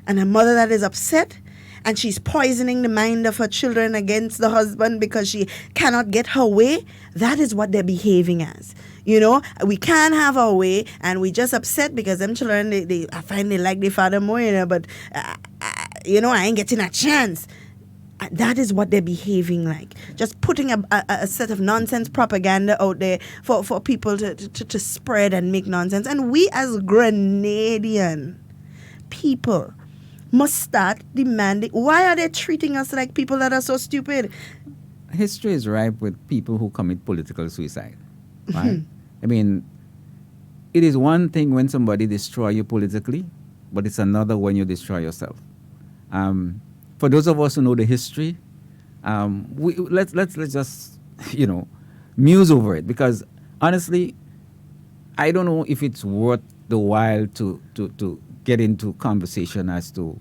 and a mother that is upset, and she's poisoning the mind of her children against the husband because she cannot get her way, that is what they're behaving as. You know, we can't have our way, and we just upset because them children, I find they like their father more, you know, but, you know, I ain't getting a chance. That is what they're behaving like. Just putting a set of nonsense propaganda out there for people to spread and make nonsense. And we as Grenadian people must start demanding, why are they treating us like people that are so stupid? History is ripe with people who commit political suicide. Right? I mean, it is one thing when somebody destroys you politically, but it's another when you destroy yourself. For those of us who know the history, let's just, you know, muse over it, because honestly, I don't know if it's worth the while to get into conversation as to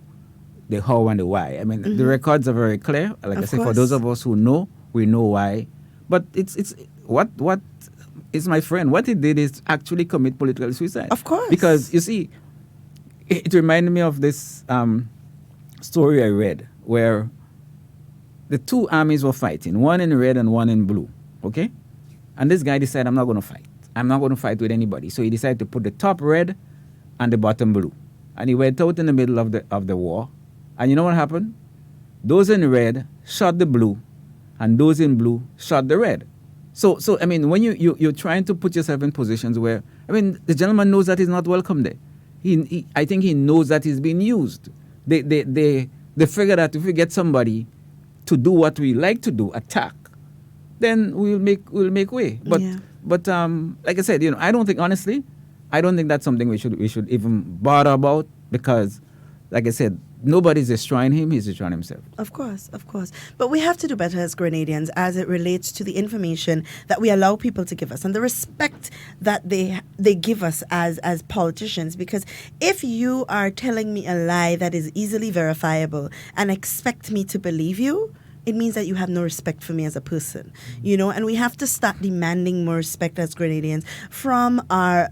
the how and the why. I mean, the records are very clear. Like I said, for those of us who know, we know why. But it's what is my friend. What he did is actually commit political suicide. Of course. Because you see, it reminded me of this story I read where the two armies were fighting, one in red and one in blue. Okay, and this guy decided, I'm not going to fight. I'm not going to fight with anybody. So he decided to put the top red and the bottom blue, and he went out in the middle of the war. And you know what happened? Those in red shot the blue, and those in blue shot the red. So I mean, when you're trying to put yourself in positions where, I mean, the gentleman knows that he's not welcome there. I think he knows that he's being used. They figure that if we get somebody to do what we like to do, attack, then we'll make way. But like I said, you know, I don't think that's something we should even bother about, because, like I said, nobody's destroying him, he's destroying himself. Of course. But we have to do better as Grenadians as it relates to the information that we allow people to give us and the respect that they give us as politicians. Because if you are telling me a lie that is easily verifiable and expect me to believe you, it means that you have no respect for me as a person, you know, and we have to start demanding more respect as Grenadians from our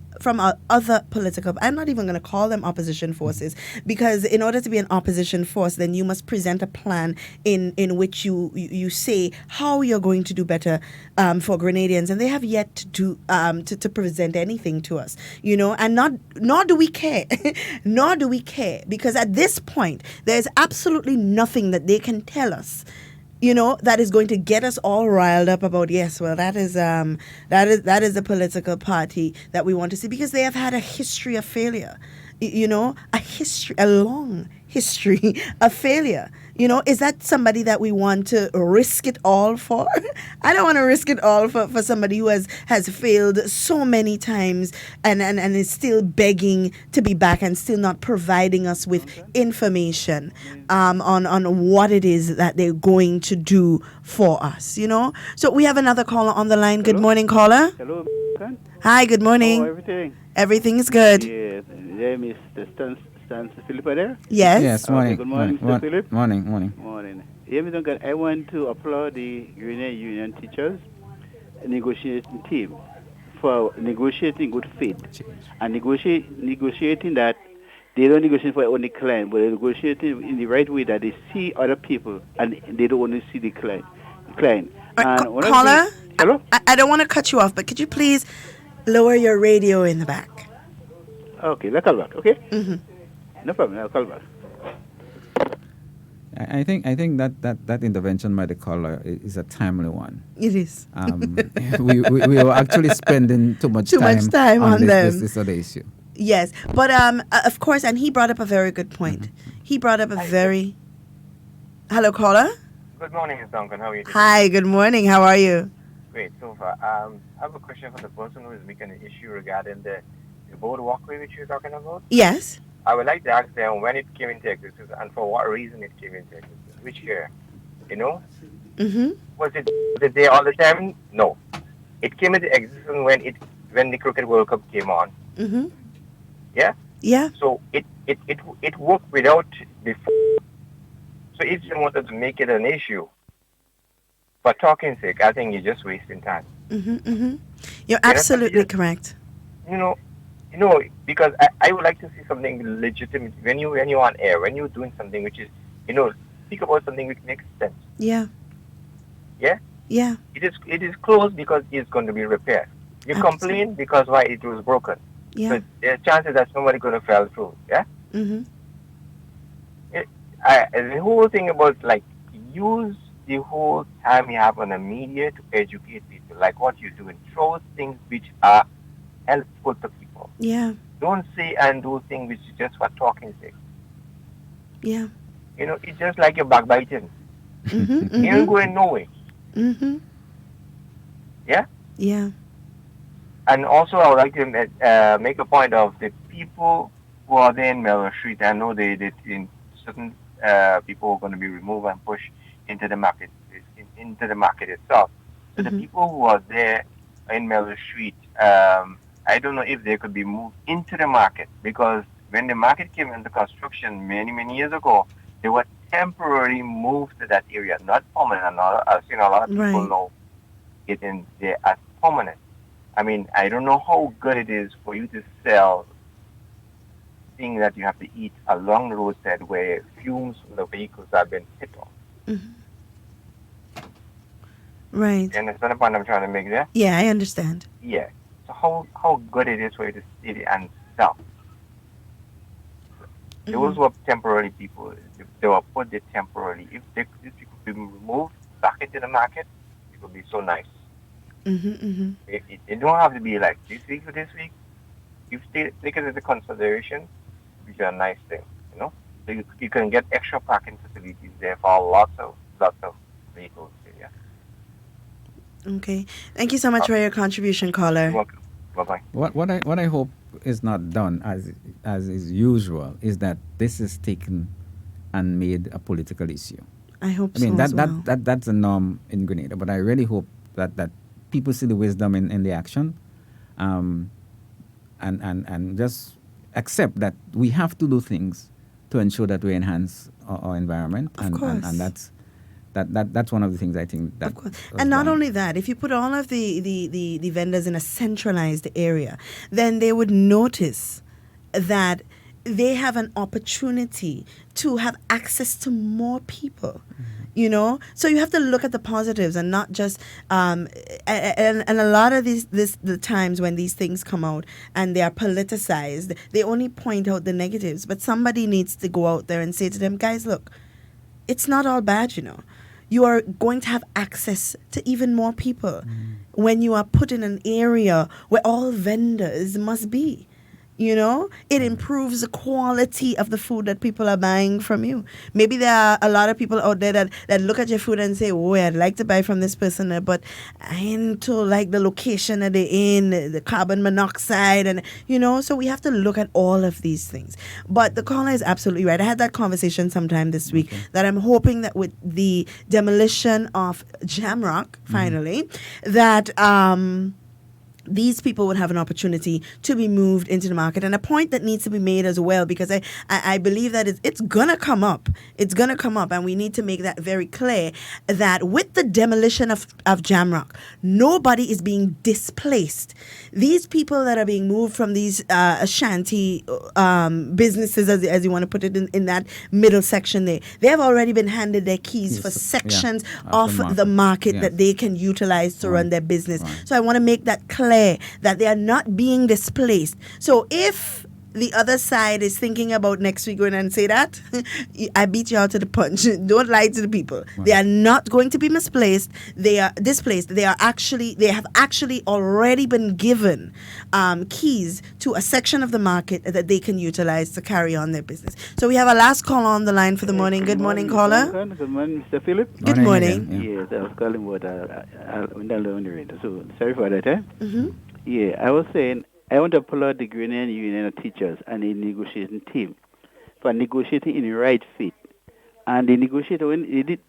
other political, I'm not even going to call them opposition forces, because in order to be an opposition force, then you must present a plan in which you say how you're going to do better for Grenadians, and they have yet to do to present anything to us, you know, and nor do we care, because at this point there's absolutely nothing that they can tell us, you know, that is going to get us all riled up about, yes, well, that is a political party that we want to see, because they have had a history of failure, you know, a long history of failure. You know, is that somebody that we want to risk it all for? I don't want to risk it all for somebody who has failed so many times and is still begging to be back and still not providing us with information on what it is that they're going to do for us, you know? So we have another caller on the line. Hello? Good morning, caller. Hello. Hi, good morning. How everything? Everything is good. Yes. Name is Stan Philippa there? Yes. Yes, morning. Okay, good morning, Mr. Philip. Morning. Morning. Yeah, Mr. Duncan, I want to applaud the Grenadian Union teachers negotiating team for negotiating good faith and negotiating that they don't negotiate for only client, but they're negotiating in the right way that they see other people and they don't only see the client. Caller, hello? I don't want to cut you off, but could you please lower your radio in the back? Okay, I'll call back, okay? Mm-hmm. No problem, I'll call back. I think that intervention by the caller is a timely one. It is. We were actually spending too much time on this other issue. Yes, but of course, and he brought up a very good point. He brought up a very... Hello, caller? Good morning, Ms. Duncan. How are you doing? Hi, good morning. How are you? Great, so far. I have a question for the person who is making an issue regarding the board walkway which you're talking about. Yes. I would like to ask them when it came into existence and for what reason it came into existence. Which year? You know? Mm-hmm. Was it there all the time? No. It came into existence when the Cricket World Cup came on. Mm-hmm. Yeah? Yeah. So it worked without before. So if you wanted to make it an issue, for talking sake, I think you're just wasting time. Mm-hmm, mm-hmm. You're absolutely correct. You know, because I would like to see something legitimate when you're on air, when you're doing something which is, speak about something which makes sense. Yeah. Yeah? Yeah. It is closed because it's going to be repaired. You complain because why it was broken. Yeah. So there's chances that somebody going to fall through. Yeah? Mm-hmm. The whole thing about, use the whole time you have on the media to educate people, like what you're doing. Throw things which are helpful to people. Yeah. Don't say and do things which is just for talking sake. Yeah. It's just like you're backbiting. Mm-hmm. You ain't going nowhere. Mm-hmm. Yeah? Yeah. And also, I would like to make a point of the people who are there in Melbourne Street. I know they in certain people are going to be removed and pushed into the market itself. So the people who are there in Melbourne Street, I don't know if they could be moved into the market, because when the market came into construction many years ago, they were temporarily moved to that area, not permanent. I've seen a lot of people know it in there as permanent. I mean, I don't know how good it is for you to sell things that you have to eat along the roadside where fumes from the vehicles have been hit on. Mm-hmm. Right. You understand the point I'm trying to make there? Yeah, I understand. Yeah. So how good it is for you to sit and sell. Those were temporary people. They were put there temporarily. If they could be removed back into the market, it would be so nice. It don't have to be like this week for this week. You take it into consideration, which is a nice thing, So you can get extra parking facilities there for lots of vehicles. Yeah. Okay. Thank you so much for your contribution, caller. You're welcome. Bye-bye. What I hope is not done as is usual is that this is taken and made a political issue. I hope so. I mean as well. that's a norm in Grenada, but I really hope that people see the wisdom in the action, and just accept that we have to do things to ensure that we enhance our environment, and that's one of the things I think that. Of course. And not only that, if you put all of the vendors in a centralized area, then they would notice that they have an opportunity to have access to more people. So you have to look at the positives and not just and a lot of the times when these things come out and they are politicized, they only point out the negatives, but somebody needs to go out there and say to them, guys, look, it's not all bad. You are going to have access to even more people when you are put in an area where all vendors must be. It improves the quality of the food that people are buying from you. Maybe there are a lot of people out there that look at your food and say, oh, I'd like to buy from this person, but I ain't like the location that they're in, the carbon monoxide, and, so we have to look at all of these things. But the caller is absolutely right. I had that conversation sometime this week that I'm hoping that with the demolition of Jamrock, finally, that these people would have an opportunity to be moved into the market. And a point that needs to be made as well, because I believe that it's going to come up. It's going to come up, and we need to make that very clear that with the demolition of Jamrock, nobody is being displaced. These people that are being moved from these shanty businesses, as you want to put it, in that middle section there, they have already been handed their keys for sections of the market that they can utilize to run their business. So I want to make that clear that they are not being displaced. So if the other side is thinking about next week going and say that, I beat you out to the punch. Don't lie to the people. They are not going to be misplaced. They are displaced. They have actually already been given keys to a section of the market that they can utilize to carry on their business. So we have a last call on the line for the morning. Good morning, caller. Good morning, Mr. Philip. Good morning. Yes, I was calling about so sorry for that. Yeah, I was saying, I want to applaud the Grenadian Union of Teachers and the negotiating team for negotiating in the right fit. And the negotiator, when they did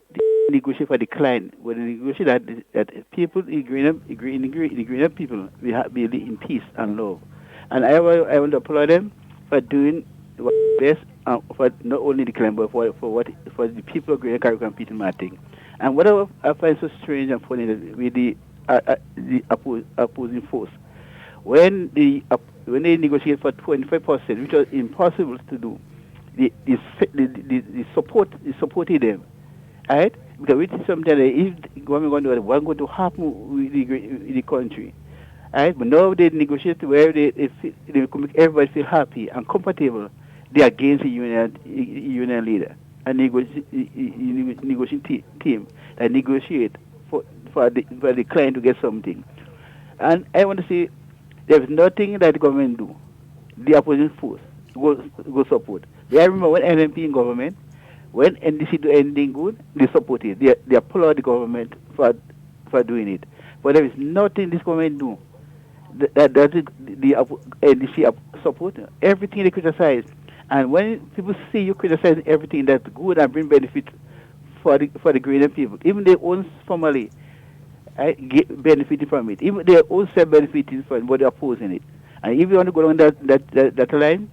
negotiate for the client, when they negotiate that people in Grenada people will be in peace and love. And I want to applaud them for doing what best for not only the client but for the people of Grenada, Carriacou, and Peter Martin. And what I find so strange and funny with the opposing force. When the when they negotiate for 25%, which was impossible to do, they supported them, right? Because which is something that if the government going to do it, what's going to happen with the country, right? But now they negotiate where they can make everybody feel happy and comfortable. They are against the union leader and negotiation team that negotiate for the client to get something. And I want to say there is nothing that the government do. The opposition force go support. I remember when NMP in government, when NDC do anything good, they support it. They applaud the government for doing it. But there is nothing this government do that the NDC support. Everything they criticize. And when people see you criticizing everything that's good and bring benefit for the Grenadian people, even their own family get benefiting from it. Even their own self benefiting from it, but they're opposing it. And if you want to go down that line,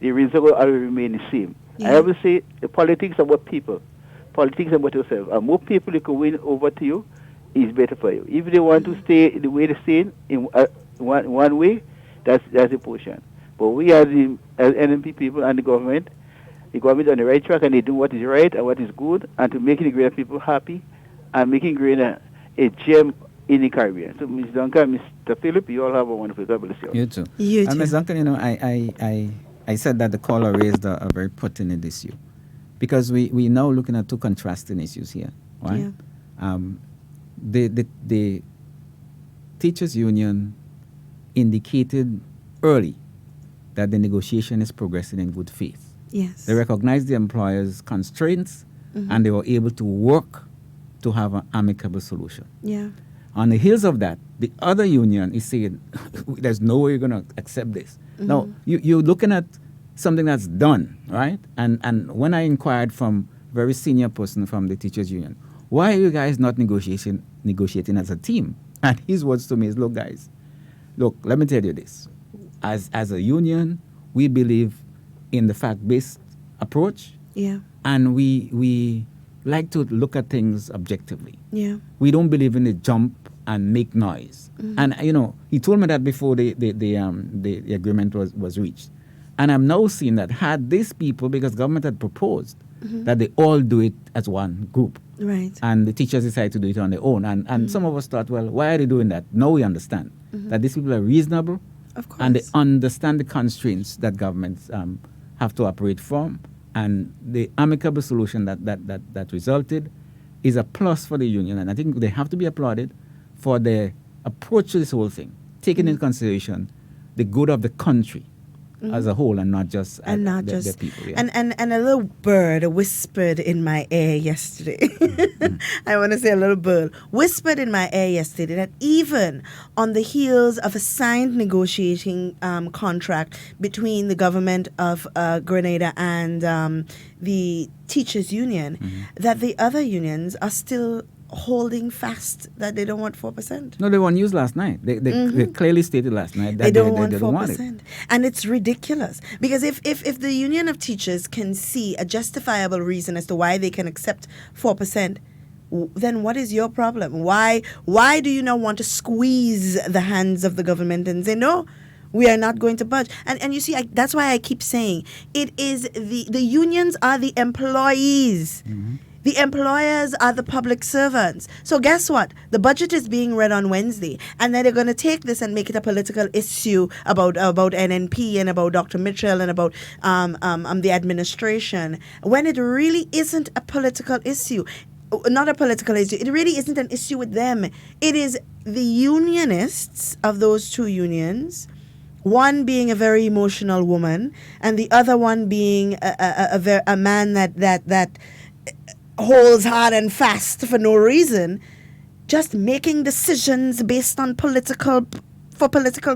the result will always remain the same. Yeah. I always say the politics about people, politics about yourself. And more people you can win over to you is better for you. If they want to stay the way they stay in one way, that's a portion. But we as NMP people and the government on the right track, and they do what is right and what is good, and to making the Grenada people happy and making Grenada a gem in the Caribbean. So, Ms. Duncan, Mr. Philip, you all have a wonderful God bless you. You too. You too. Ms. Duncan, I said that the caller raised a very pertinent issue, because we now looking at two contrasting issues here, right? Yeah. The teachers' union indicated early that the negotiation is progressing in good faith. Yes. They recognized the employer's constraints, and they were able to work to have an amicable solution. Yeah. On the heels of that, the other union is saying, there's no way you're going to accept this. Now, you're looking at something that's done, right? And when I inquired from a very senior person from the teachers' union, why are you guys not negotiating as a team? And his words to me is, look, guys, let me tell you this. As a union, we believe in the fact-based approach. Yeah. And we like to look at things objectively. Yeah. We don't believe in the jump and make noise. And he told me that before the agreement was reached. And I'm now seeing that had these people, because government had proposed that they all do it as one group. Right. And the teachers decided to do it on their own. And some of us thought, well, why are they doing that? Now we understand that these people are reasonable. Of course. And they understand the constraints that governments have to operate from. And the amicable solution that resulted is a plus for the union. And I think they have to be applauded for their approach to this whole thing, taking into consideration the good of the country as a whole, and not just the people. Yeah. And a little bird whispered in my ear yesterday. I want to say a little bird whispered in my ear yesterday that even on the heels of a signed negotiating contract between the government of Grenada and the teachers' union, that the other unions are still holding fast that they don't want 4%. No, they were on news last night. They clearly stated last night that they don't want 4%. And it's ridiculous, because if the Union of Teachers can see a justifiable reason as to why they can accept 4%, then what is your problem? Why do you not want to squeeze the hands of the government and say, no, we are not going to budge? And you see, that's why I keep saying it is the unions are the employees. The employers are the public servants. So guess what? The budget is being read on Wednesday, and then they're going to take this and make it a political issue about NNP and about Dr. Mitchell and about the administration, when it really isn't a political issue. Not a political issue. It really isn't an issue with them. It is the unionists of those two unions, one being a very emotional woman, and the other one being a man that holds hard and fast for no reason, just making decisions based on political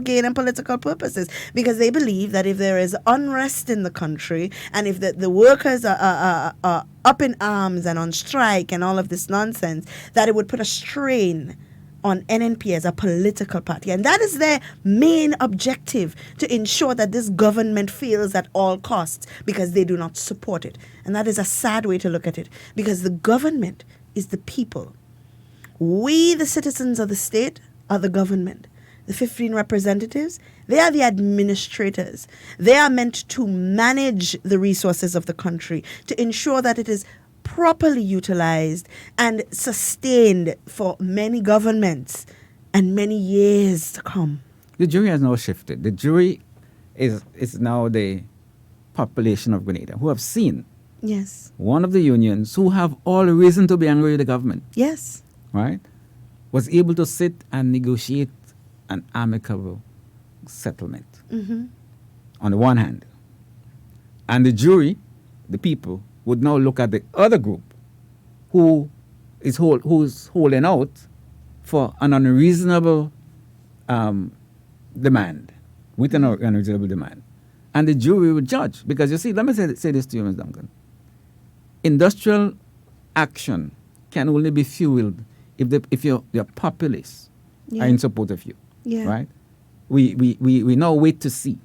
gain and political purposes, because they believe that if there is unrest in the country and if the workers are up in arms and on strike and all of this nonsense, that it would put a strain on NNP as a political party. And that is their main objective, to ensure that this government fails at all costs, because they do not support it. And that is a sad way to look at it, because the government is the people. We, the citizens of the state, are the government. the 15 representatives, they are the administrators. They are meant to manage the resources of the country, to ensure that it is properly utilized and sustained for many governments and many years to come. The jury has now shifted. The jury is now the population of Grenada who have seen one of the unions who have all reason to be angry with the government. Yes. Right? Was able to sit and negotiate an amicable settlement on the one hand. And the jury, the people, would now look at the other group who's holding out for an unreasonable demand, with an unreasonable demand. And the jury would judge. Because you see, let me say this to you, Ms. Duncan. Industrial action can only be fueled if your populace are in support of you. Yeah. Right? We now wait to see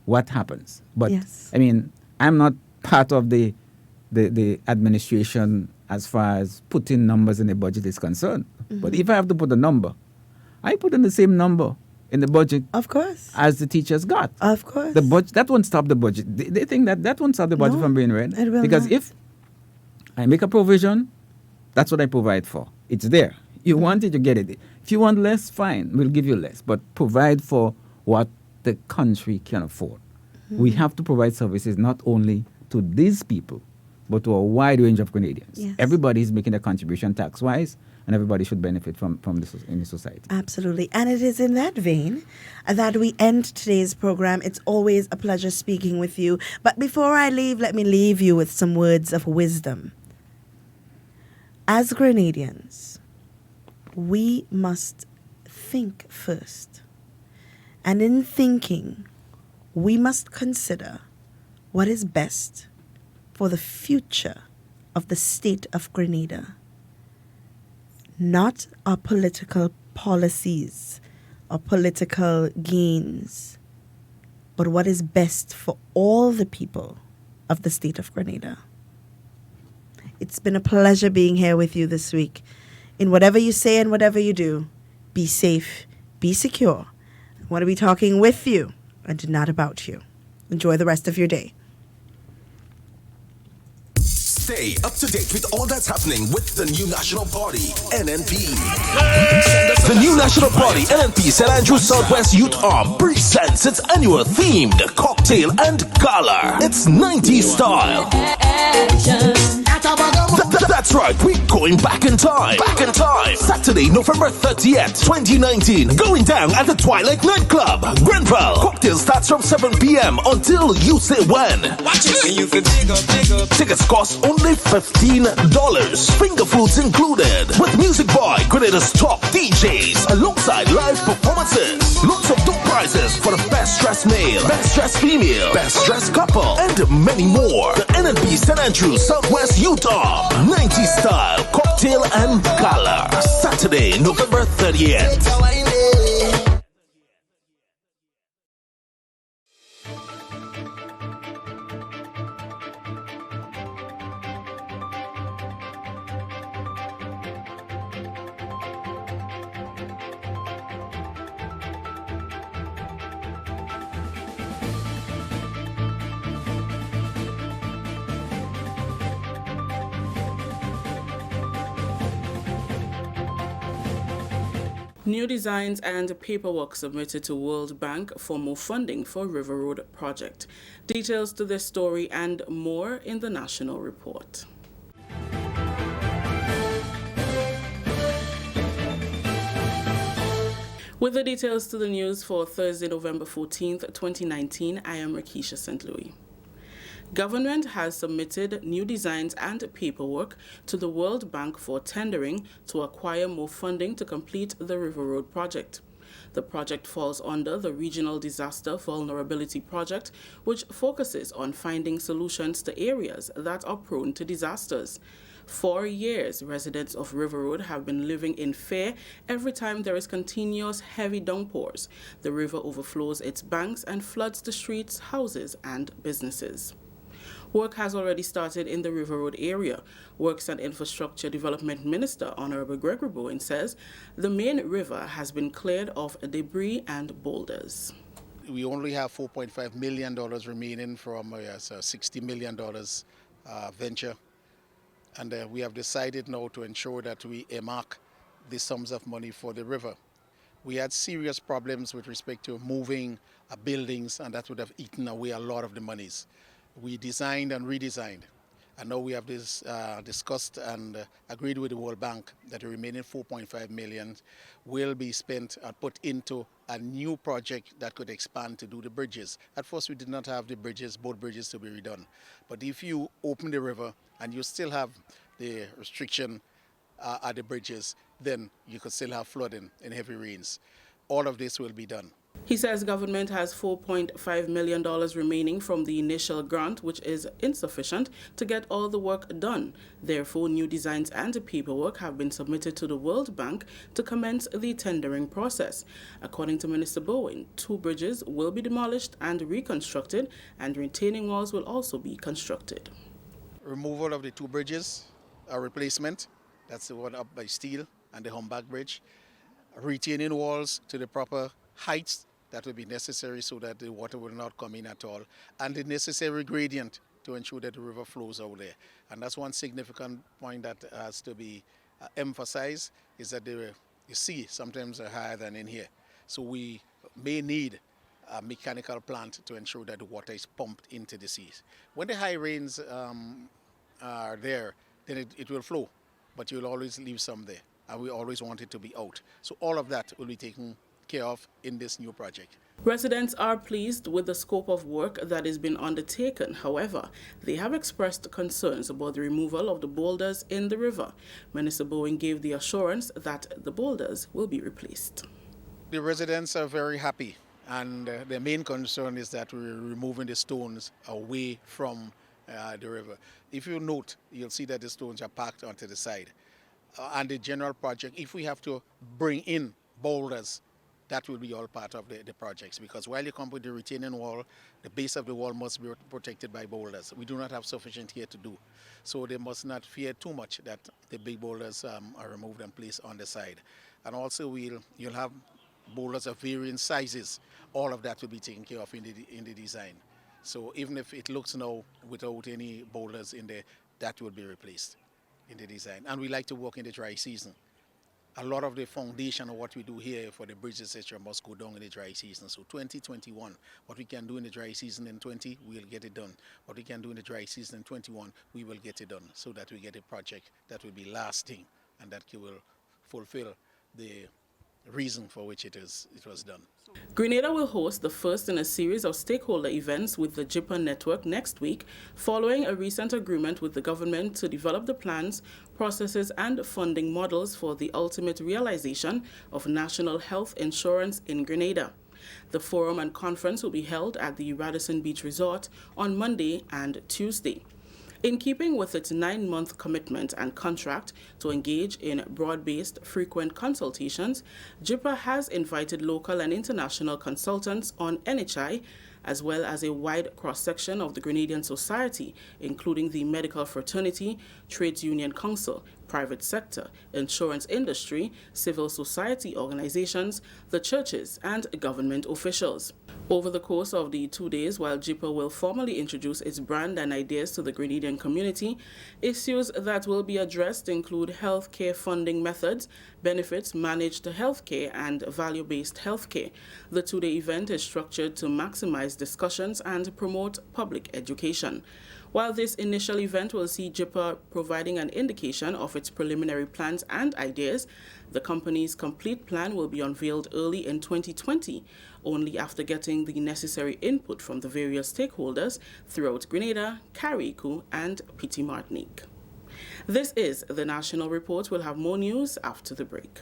what happens. But I mean, I'm not part of the administration as far as putting numbers in the budget is concerned. But if I have to put a number, I put in the same number in the budget, of course, as the teachers got. Of course, the budget that won't stop the budget. They think that won't stop the budget from being read, because if I make a provision, that's what I provide for. It's there. You want it, you get it. If you want less, fine, we'll give you less. But provide for what the country can afford. We have to provide services not only to these people, but to a wide range of Canadians. Yes. Everybody is making a contribution tax-wise, and everybody should benefit from this in the society. Absolutely. And it is in that vein that we end today's program. It's always a pleasure speaking with you. But before I leave, let me leave you with some words of wisdom. As Grenadians, we must think first. And in thinking, we must consider what is best for the future of the state of Grenada. Not our political policies or political gains, but what is best for all the people of the state of Grenada. It's been a pleasure being here with you this week. In whatever you say and whatever you do, be safe, be secure. I want to be talking with you and not about you. Enjoy the rest of your day. Stay up to date with all that's happening with the new National Party, NNP. The new National Party, NNP, St. Andrews Southwest Youth Arm, presents its annual themed cocktail and gala. It's 90s style. That's right, we're going back in time. Saturday, November 30th, 2019. Going down at the Twilight Nightclub, Grenada. Cocktail starts from 7 p.m. until you say when. Tickets cost only $15. Finger foods included. With music by Grenada's top DJs. Alongside live performances. Lots of top prizes for the best dressed male, best dressed female, best dressed couple, and many more. The NNP St. Andrews Southwest Youth Arm 90s style cocktail and gala. Saturday, November 30th. New designs and paperwork submitted to World Bank for more funding for River Road project. Details to this story and more in the National Report. With the details to the news for Thursday, November 14th, 2019, I am Rakisha St. Louis. Government has submitted new designs and paperwork to the World Bank for tendering to acquire more funding to complete the River Road project. The project falls under the Regional Disaster Vulnerability Project, which focuses on finding solutions to areas that are prone to disasters. For years, residents of River Road have been living in fear every time there is continuous heavy downpours. The river overflows its banks and floods the streets, houses, and businesses. Work has already started in the River Road area. Works and Infrastructure Development Minister Honorable Gregory Bowen says the main river has been cleared of debris and boulders. We only have $4.5 million remaining from a $60 million venture. And we have decided now to ensure that we earmark the sums of money for the river. We had serious problems with respect to moving buildings, and that would have eaten away a lot of the monies. We designed and redesigned, and now we have discussed and agreed with the World Bank that the remaining $4.5 million will be spent and put into a new project that could expand to do the bridges. At first we did not have the bridges, both bridges to be redone. But if you open the river and you still have the restriction at the bridges, then you could still have flooding in heavy rains. All of this will be done. He says government has $4.5 million remaining from the initial grant, which is insufficient to get all the work done. Therefore, new designs and paperwork have been submitted to the World Bank to commence the tendering process. According to Minister Bowen, 2 bridges will be demolished and reconstructed, and retaining walls will also be constructed. Removal of the 2 bridges, a replacement, that's the one up by Steel and the Humbag Bridge. Retaining walls to the proper heights that will be necessary so that the water will not come in at all, and the necessary gradient to ensure that the river flows out there. And that's one significant point that has to be emphasized, is that the sea sometimes are higher than in here. So we may need a mechanical plant to ensure that the water is pumped into the seas. When the high rains are there, then it will flow, but you'll always leave some there, and we always want it to be out. So all of that will be taken care of in this new project. Residents are pleased with the scope of work that has been undertaken. However, they have expressed concerns about the removal of the boulders in the river. Minister Bowen gave the assurance that the boulders will be replaced. The residents are very happy, and their main concern is that we're removing the stones away from the river. If you note, you'll see that the stones are packed onto the side. And the general project, if we have to bring in boulders, that will be all part of the projects, because while you come with the retaining wall, the base of the wall must be protected by boulders. We do not have sufficient here to do. So they must not fear too much that the big boulders are removed and placed on the side. And also you'll have boulders of varying sizes. All of that will be taken care of in the design. So even if it looks now without any boulders in there, that will be replaced in the design. And we like to work in the dry season. A lot of the foundation of what we do here for the bridges, etc., must go down in the dry season. So 2021, what we can do in the dry season in 20, we'll get it done. What we can do in the dry season in 21, we will get it done, so that we get a project that will be lasting and that will fulfill the reason for which it was done. Grenada will host the first in a series of stakeholder events with the JIPA network next week, following a recent agreement with the government to develop the plans, processes and funding models for the ultimate realization of national health insurance in Grenada. The forum and conference will be held at the Radisson Beach Resort on Monday and Tuesday. In keeping with its 9-month commitment and contract to engage in broad-based frequent consultations, JIPA has invited local and international consultants on NHI, as well as a wide cross-section of the Grenadian society, including the medical fraternity, trades union council, private sector, insurance industry, civil society organizations, the churches, and government officials. Over the course of the 2 days, while JIPA will formally introduce its brand and ideas to the Grenadian community, issues that will be addressed include healthcare funding methods, benefits, managed healthcare, and value-based healthcare. The 2-day event is structured to maximize discussions and promote public education. While this initial event will see JIPA providing an indication of its preliminary plans and ideas, the company's complete plan will be unveiled early in 2020, only after getting the necessary input from the various stakeholders throughout Grenada, Carriacou, and Petit Martinique. This is the National Report. We'll have more news after the break.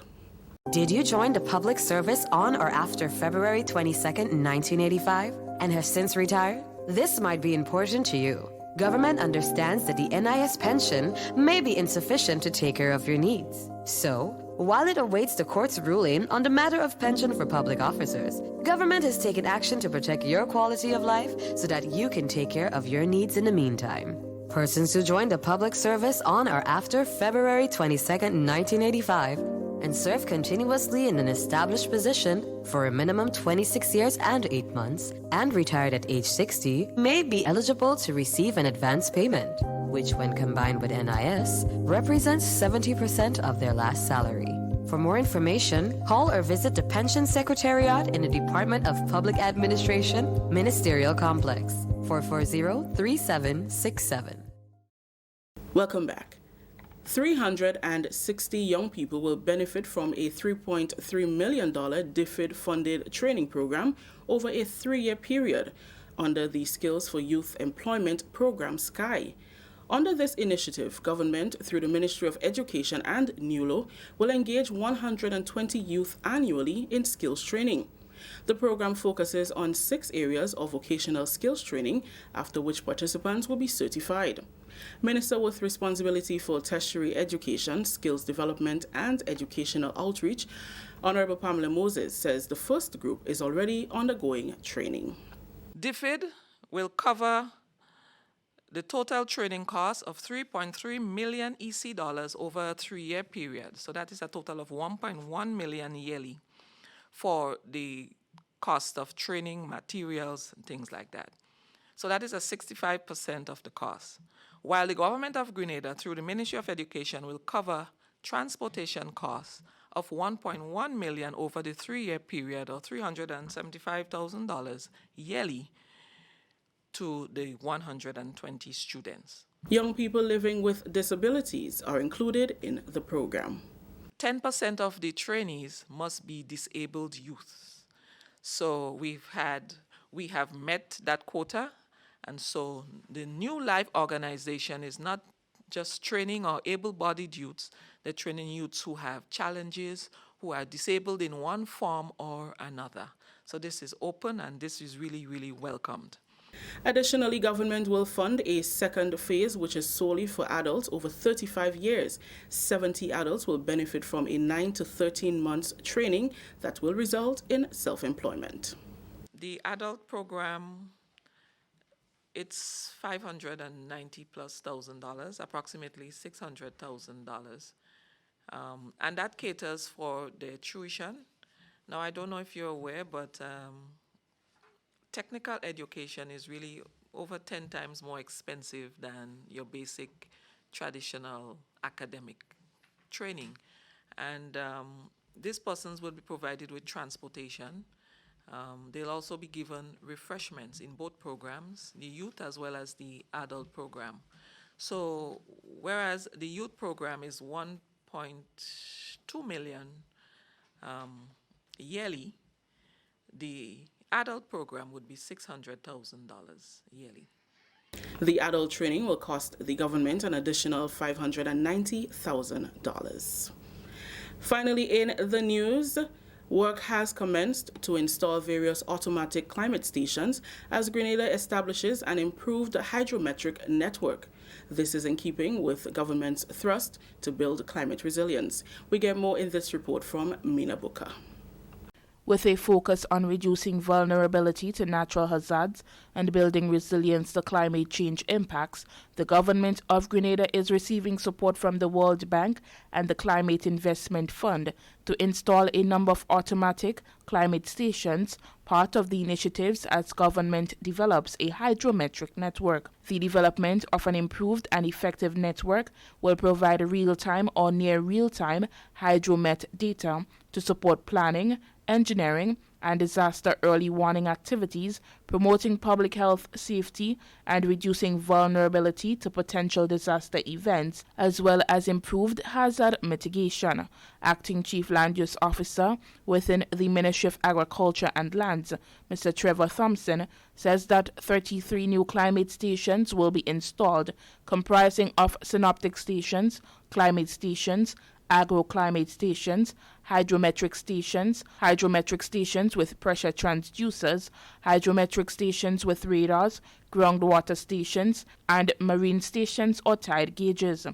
Did you join the public service on or after February 22nd, 1985, and have since retired? This might be important to you. Government understands that the NIS pension may be insufficient to take care of your needs. So, While it awaits the court's ruling on the matter of pension for public officers, government has taken action to protect your quality of life so that you can take care of your needs in the meantime. Persons who joined the public service on or after February 22nd, 1985, and serve continuously in an established position for a minimum 26 years and 8 months, and retired at age 60, may be eligible to receive an advance payment, which when combined with NIS, represents 70% of their last salary. For more information, call or visit the Pension Secretariat in the Department of Public Administration, Ministerial Complex, 440-3767. Welcome back. 360 young people will benefit from a $3.3 million DFID-funded training program over a 3-year period under the Skills for Youth Employment program, SKY. Under this initiative, government, through the Ministry of Education and NULO, will engage 120 youth annually in skills training. The program focuses on 6 areas of vocational skills training, after which participants will be certified. Minister with responsibility for tertiary education, skills development, and educational outreach, Honorable Pamela Moses, says the first group is already undergoing training. DFID will cover the total training cost of 3.3 million EC dollars over a 3-year period. So that is a total of 1.1 million yearly for the cost of training, materials, and things like that. So that is a 65% of the cost. While the government of Grenada, through the Ministry of Education, will cover transportation costs of 1.1 million over the 3-year period, or $375,000 yearly, to the 120 students. Young people living with disabilities are included in the program. 10% of the trainees must be disabled youths. So we have met that quota, and so the New Life organization is not just training our able-bodied youths, they're training youths who have challenges, who are disabled in one form or another. So this is open, and this is really, really welcomed. Additionally, government will fund a second phase, which is solely for adults over 35 years. 70 adults will benefit from a 9 to 13 months training that will result in self-employment. The adult program, it's $590,000+, approximately $600,000. And that caters for their tuition. Now, I don't know if you're aware, but technical education is really over 10 times more expensive than your basic traditional academic training. And these persons will be provided with transportation. They'll also be given refreshments in both programs, the youth as well as the adult program. So whereas the youth program is 1.2 million yearly, the adult program would be $600,000 yearly. The adult training will cost the government an additional $590,000. Finally, in the news, work has commenced to install various automatic climate stations as Grenada establishes an improved hydrometric network. This is in keeping with government's thrust to build climate resilience. We get more in this report from Mina Buka. With a focus on reducing vulnerability to natural hazards and building resilience to climate change impacts, the government of Grenada is receiving support from the World Bank and the Climate Investment Fund to install a number of automatic climate stations, part of the initiatives as government develops a hydrometric network. The development of an improved and effective network will provide real-time or near real-time hydromet data to support planning, engineering, and disaster early warning activities, promoting public health safety and reducing vulnerability to potential disaster events, as well as improved hazard mitigation. Acting Chief Land Use Officer within the Ministry of Agriculture and Lands, Mr. Trevor Thompson, says that 33 new climate stations will be installed, comprising of synoptic stations, climate stations, agroclimate stations, hydrometric stations with pressure transducers, hydrometric stations with radars, groundwater stations, and marine stations or tide gauges.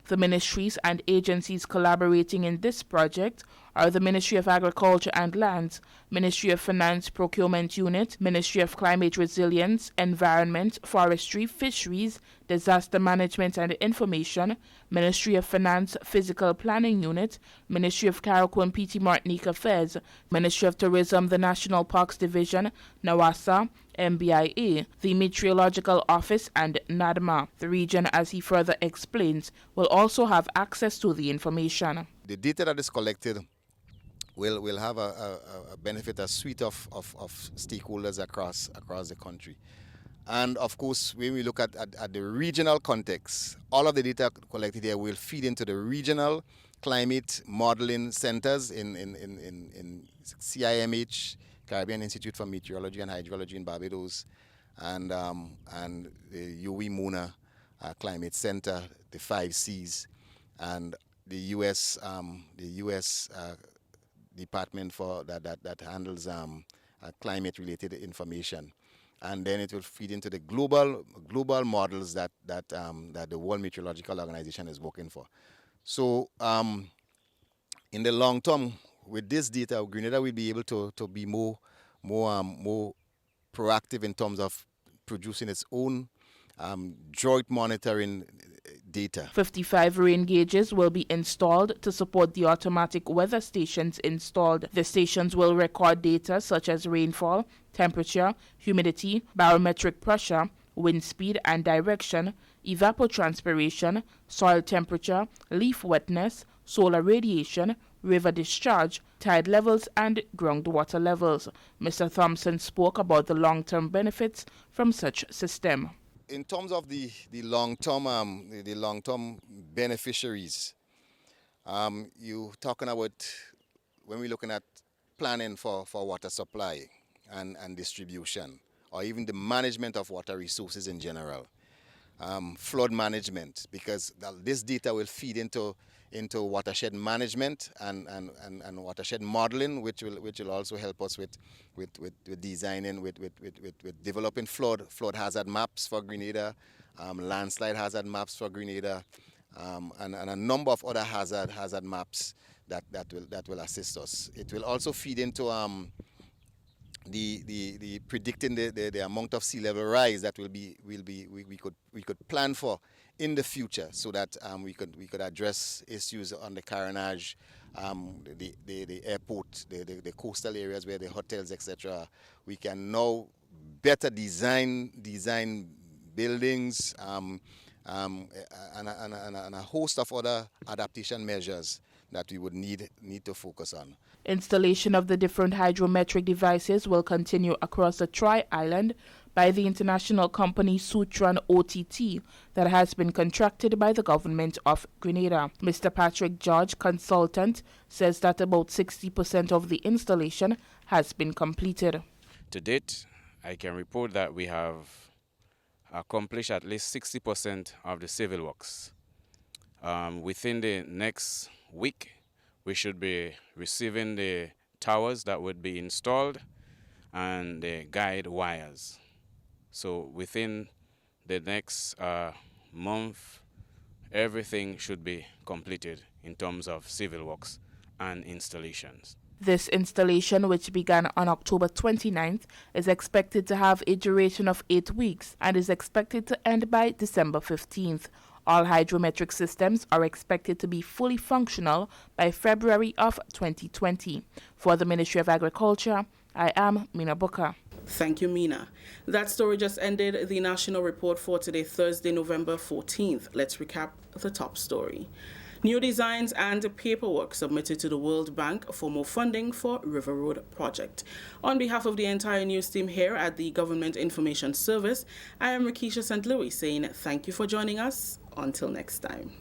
The ministries and agencies collaborating in this project are the Ministry of Agriculture and Lands, Ministry of Finance Procurement Unit, Ministry of Climate Resilience, Environment, Forestry, Fisheries, Disaster Management and Information, Ministry of Finance Physical Planning Unit, Ministry of Carriacou and Petit Martinique Affairs, Ministry of Tourism, the National Parks Division, NAWASA, MBIA, the Meteorological Office, and NADMA. The region, as he further explains, will also have access to the information. The data that is collected will have a benefit a suite of stakeholders across the country. And of course, when we look at the regional context, all of the data collected here will feed into the regional climate modeling centers in CIMH, Caribbean Institute for Meteorology and Hydrology in Barbados, and the UWI-MUNA Climate Center, the 5 Cs, and the U.S. Department for that handles climate-related information, and then it will feed into the global models that the World Meteorological Organization is working for. So, in the long term, with this data, Grenada will be able to be more proactive in terms of producing its own drought monitoring data. 55 rain gauges will be installed to support the automatic weather stations installed. The stations will record data such as rainfall, temperature, humidity, barometric pressure, wind speed and direction, evapotranspiration, soil temperature, leaf wetness, solar radiation, river discharge, tide levels, and groundwater levels. Mr. Thompson spoke about the long-term benefits from such system. In terms of the long-term beneficiaries, you talking about when we're looking at planning for water supply and distribution, or even the management of water resources in general, flood management, because this data will feed into watershed management and watershed modeling, which will also help us with designing, with developing flood hazard maps for Grenada, landslide hazard maps for Grenada, and a number of other hazard maps that will assist us. It will also feed into the predicting the amount of sea level rise that we could plan for in the future, so that we could address issues on the Carriacou, the airport, the coastal areas where the hotels, etc. We can now better design buildings and a host of other adaptation measures that we would need to focus on. Installation of the different hydrometric devices will continue across the Tri-Island by the international company Sutran OTT that has been contracted by the government of Grenada. Mr. Patrick George, consultant, says that about 60% of the installation has been completed. To date, I can report that we have accomplished at least 60% of the civil works. Within the next week, we should be receiving the towers that would be installed and the guide wires. So within the next month, everything should be completed in terms of civil works and installations. This installation, which began on October 29th, is expected to have a duration of 8 weeks and is expected to end by December 15th. All hydrometric systems are expected to be fully functional by February of 2020. For the Ministry of Agriculture, I am Mina Booker. Thank you, Mina. That story just ended the national report for today, Thursday, November 14th. Let's recap the top story. New designs and paperwork submitted to the World Bank for more funding for River Road project. On behalf of the entire news team here at the Government Information Service, I am Rakisha St. Louis saying thank you for joining us. Until next time.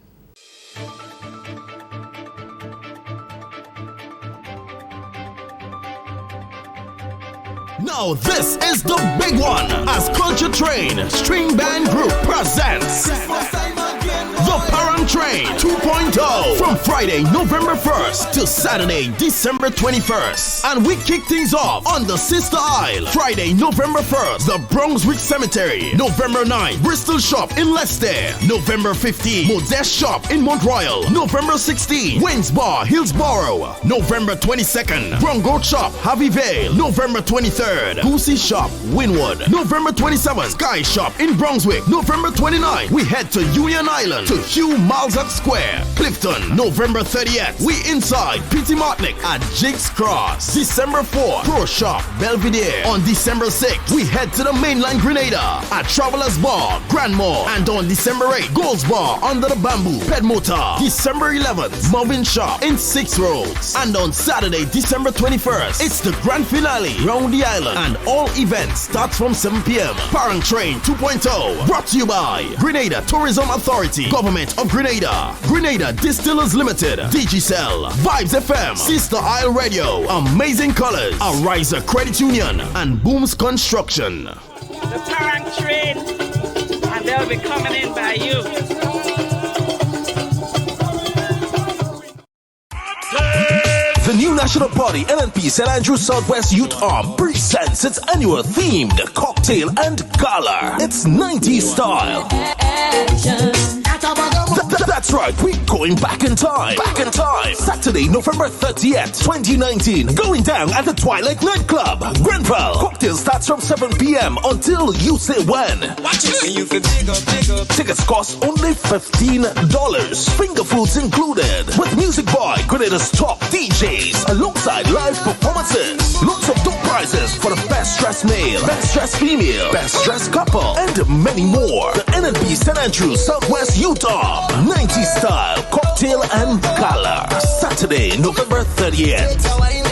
Now this is the big one, as Culture Train String Band Group presents the Parent Train 2.0 from Friday, November 1st to Saturday, December 21st. And we kick things off on the Sister Isle. Friday, November 1st, the Brunswick Cemetery. November 9th, Bristol Shop in Leicester. November 15th, Modest Shop in Mount Royal. November 16th, Waynes Bar, Hillsborough. November 22nd, Brongo Shop, Harvey Vale. November 23rd, Goosey Shop, Winwood. November 27th, Sky Shop in Brunswick. November 29th, we head to Union Island to Hugh Malzat Square, Clifton. November 30th, we inside P.T. Martinick at Jigs Cross. December 4th, Pro Shop, Belvedere. On December 6th, we head to the mainland Grenada at Travelers Bar, Grand Mall. And on December 8th, Gold's Bar under the Bamboo, Ped Motor. December 11th, Marvin Shop in 6 Roads. And on Saturday, December 21st, it's the grand finale round the island. And all events start from 7 p.m. Parang Train 2.0, brought to you by Grenada Tourism Authority, Government of Grenada, Grenada Distillers Limited, Digicel, WeiVybz FM, Sister Isle Radio, Amazing Colors, Ariza Credit Union, and Booms Construction. The Parang Train, and they'll be coming in by you. The new national party, NNP St. Andrews Southwest Youth Arm, presents its annual themed cocktail and gala. It's 90s style. That's right, we're going back in time. Back in time. Saturday, November 30th, 2019. Going down at the Twilight Nightclub, Grenfell. Cocktail starts from 7 p.m. until you say when. Watch it. You can pick up. Tickets cost only $15. Finger foods included. With music by Grenada's top DJs alongside live performances. Lots of dope prizes for the best dressed male, best dressed female, best dressed couple, and many more. The NNP St. Andrews Southwest Youth Arm 90s style cocktail and gala. Saturday, November 30th.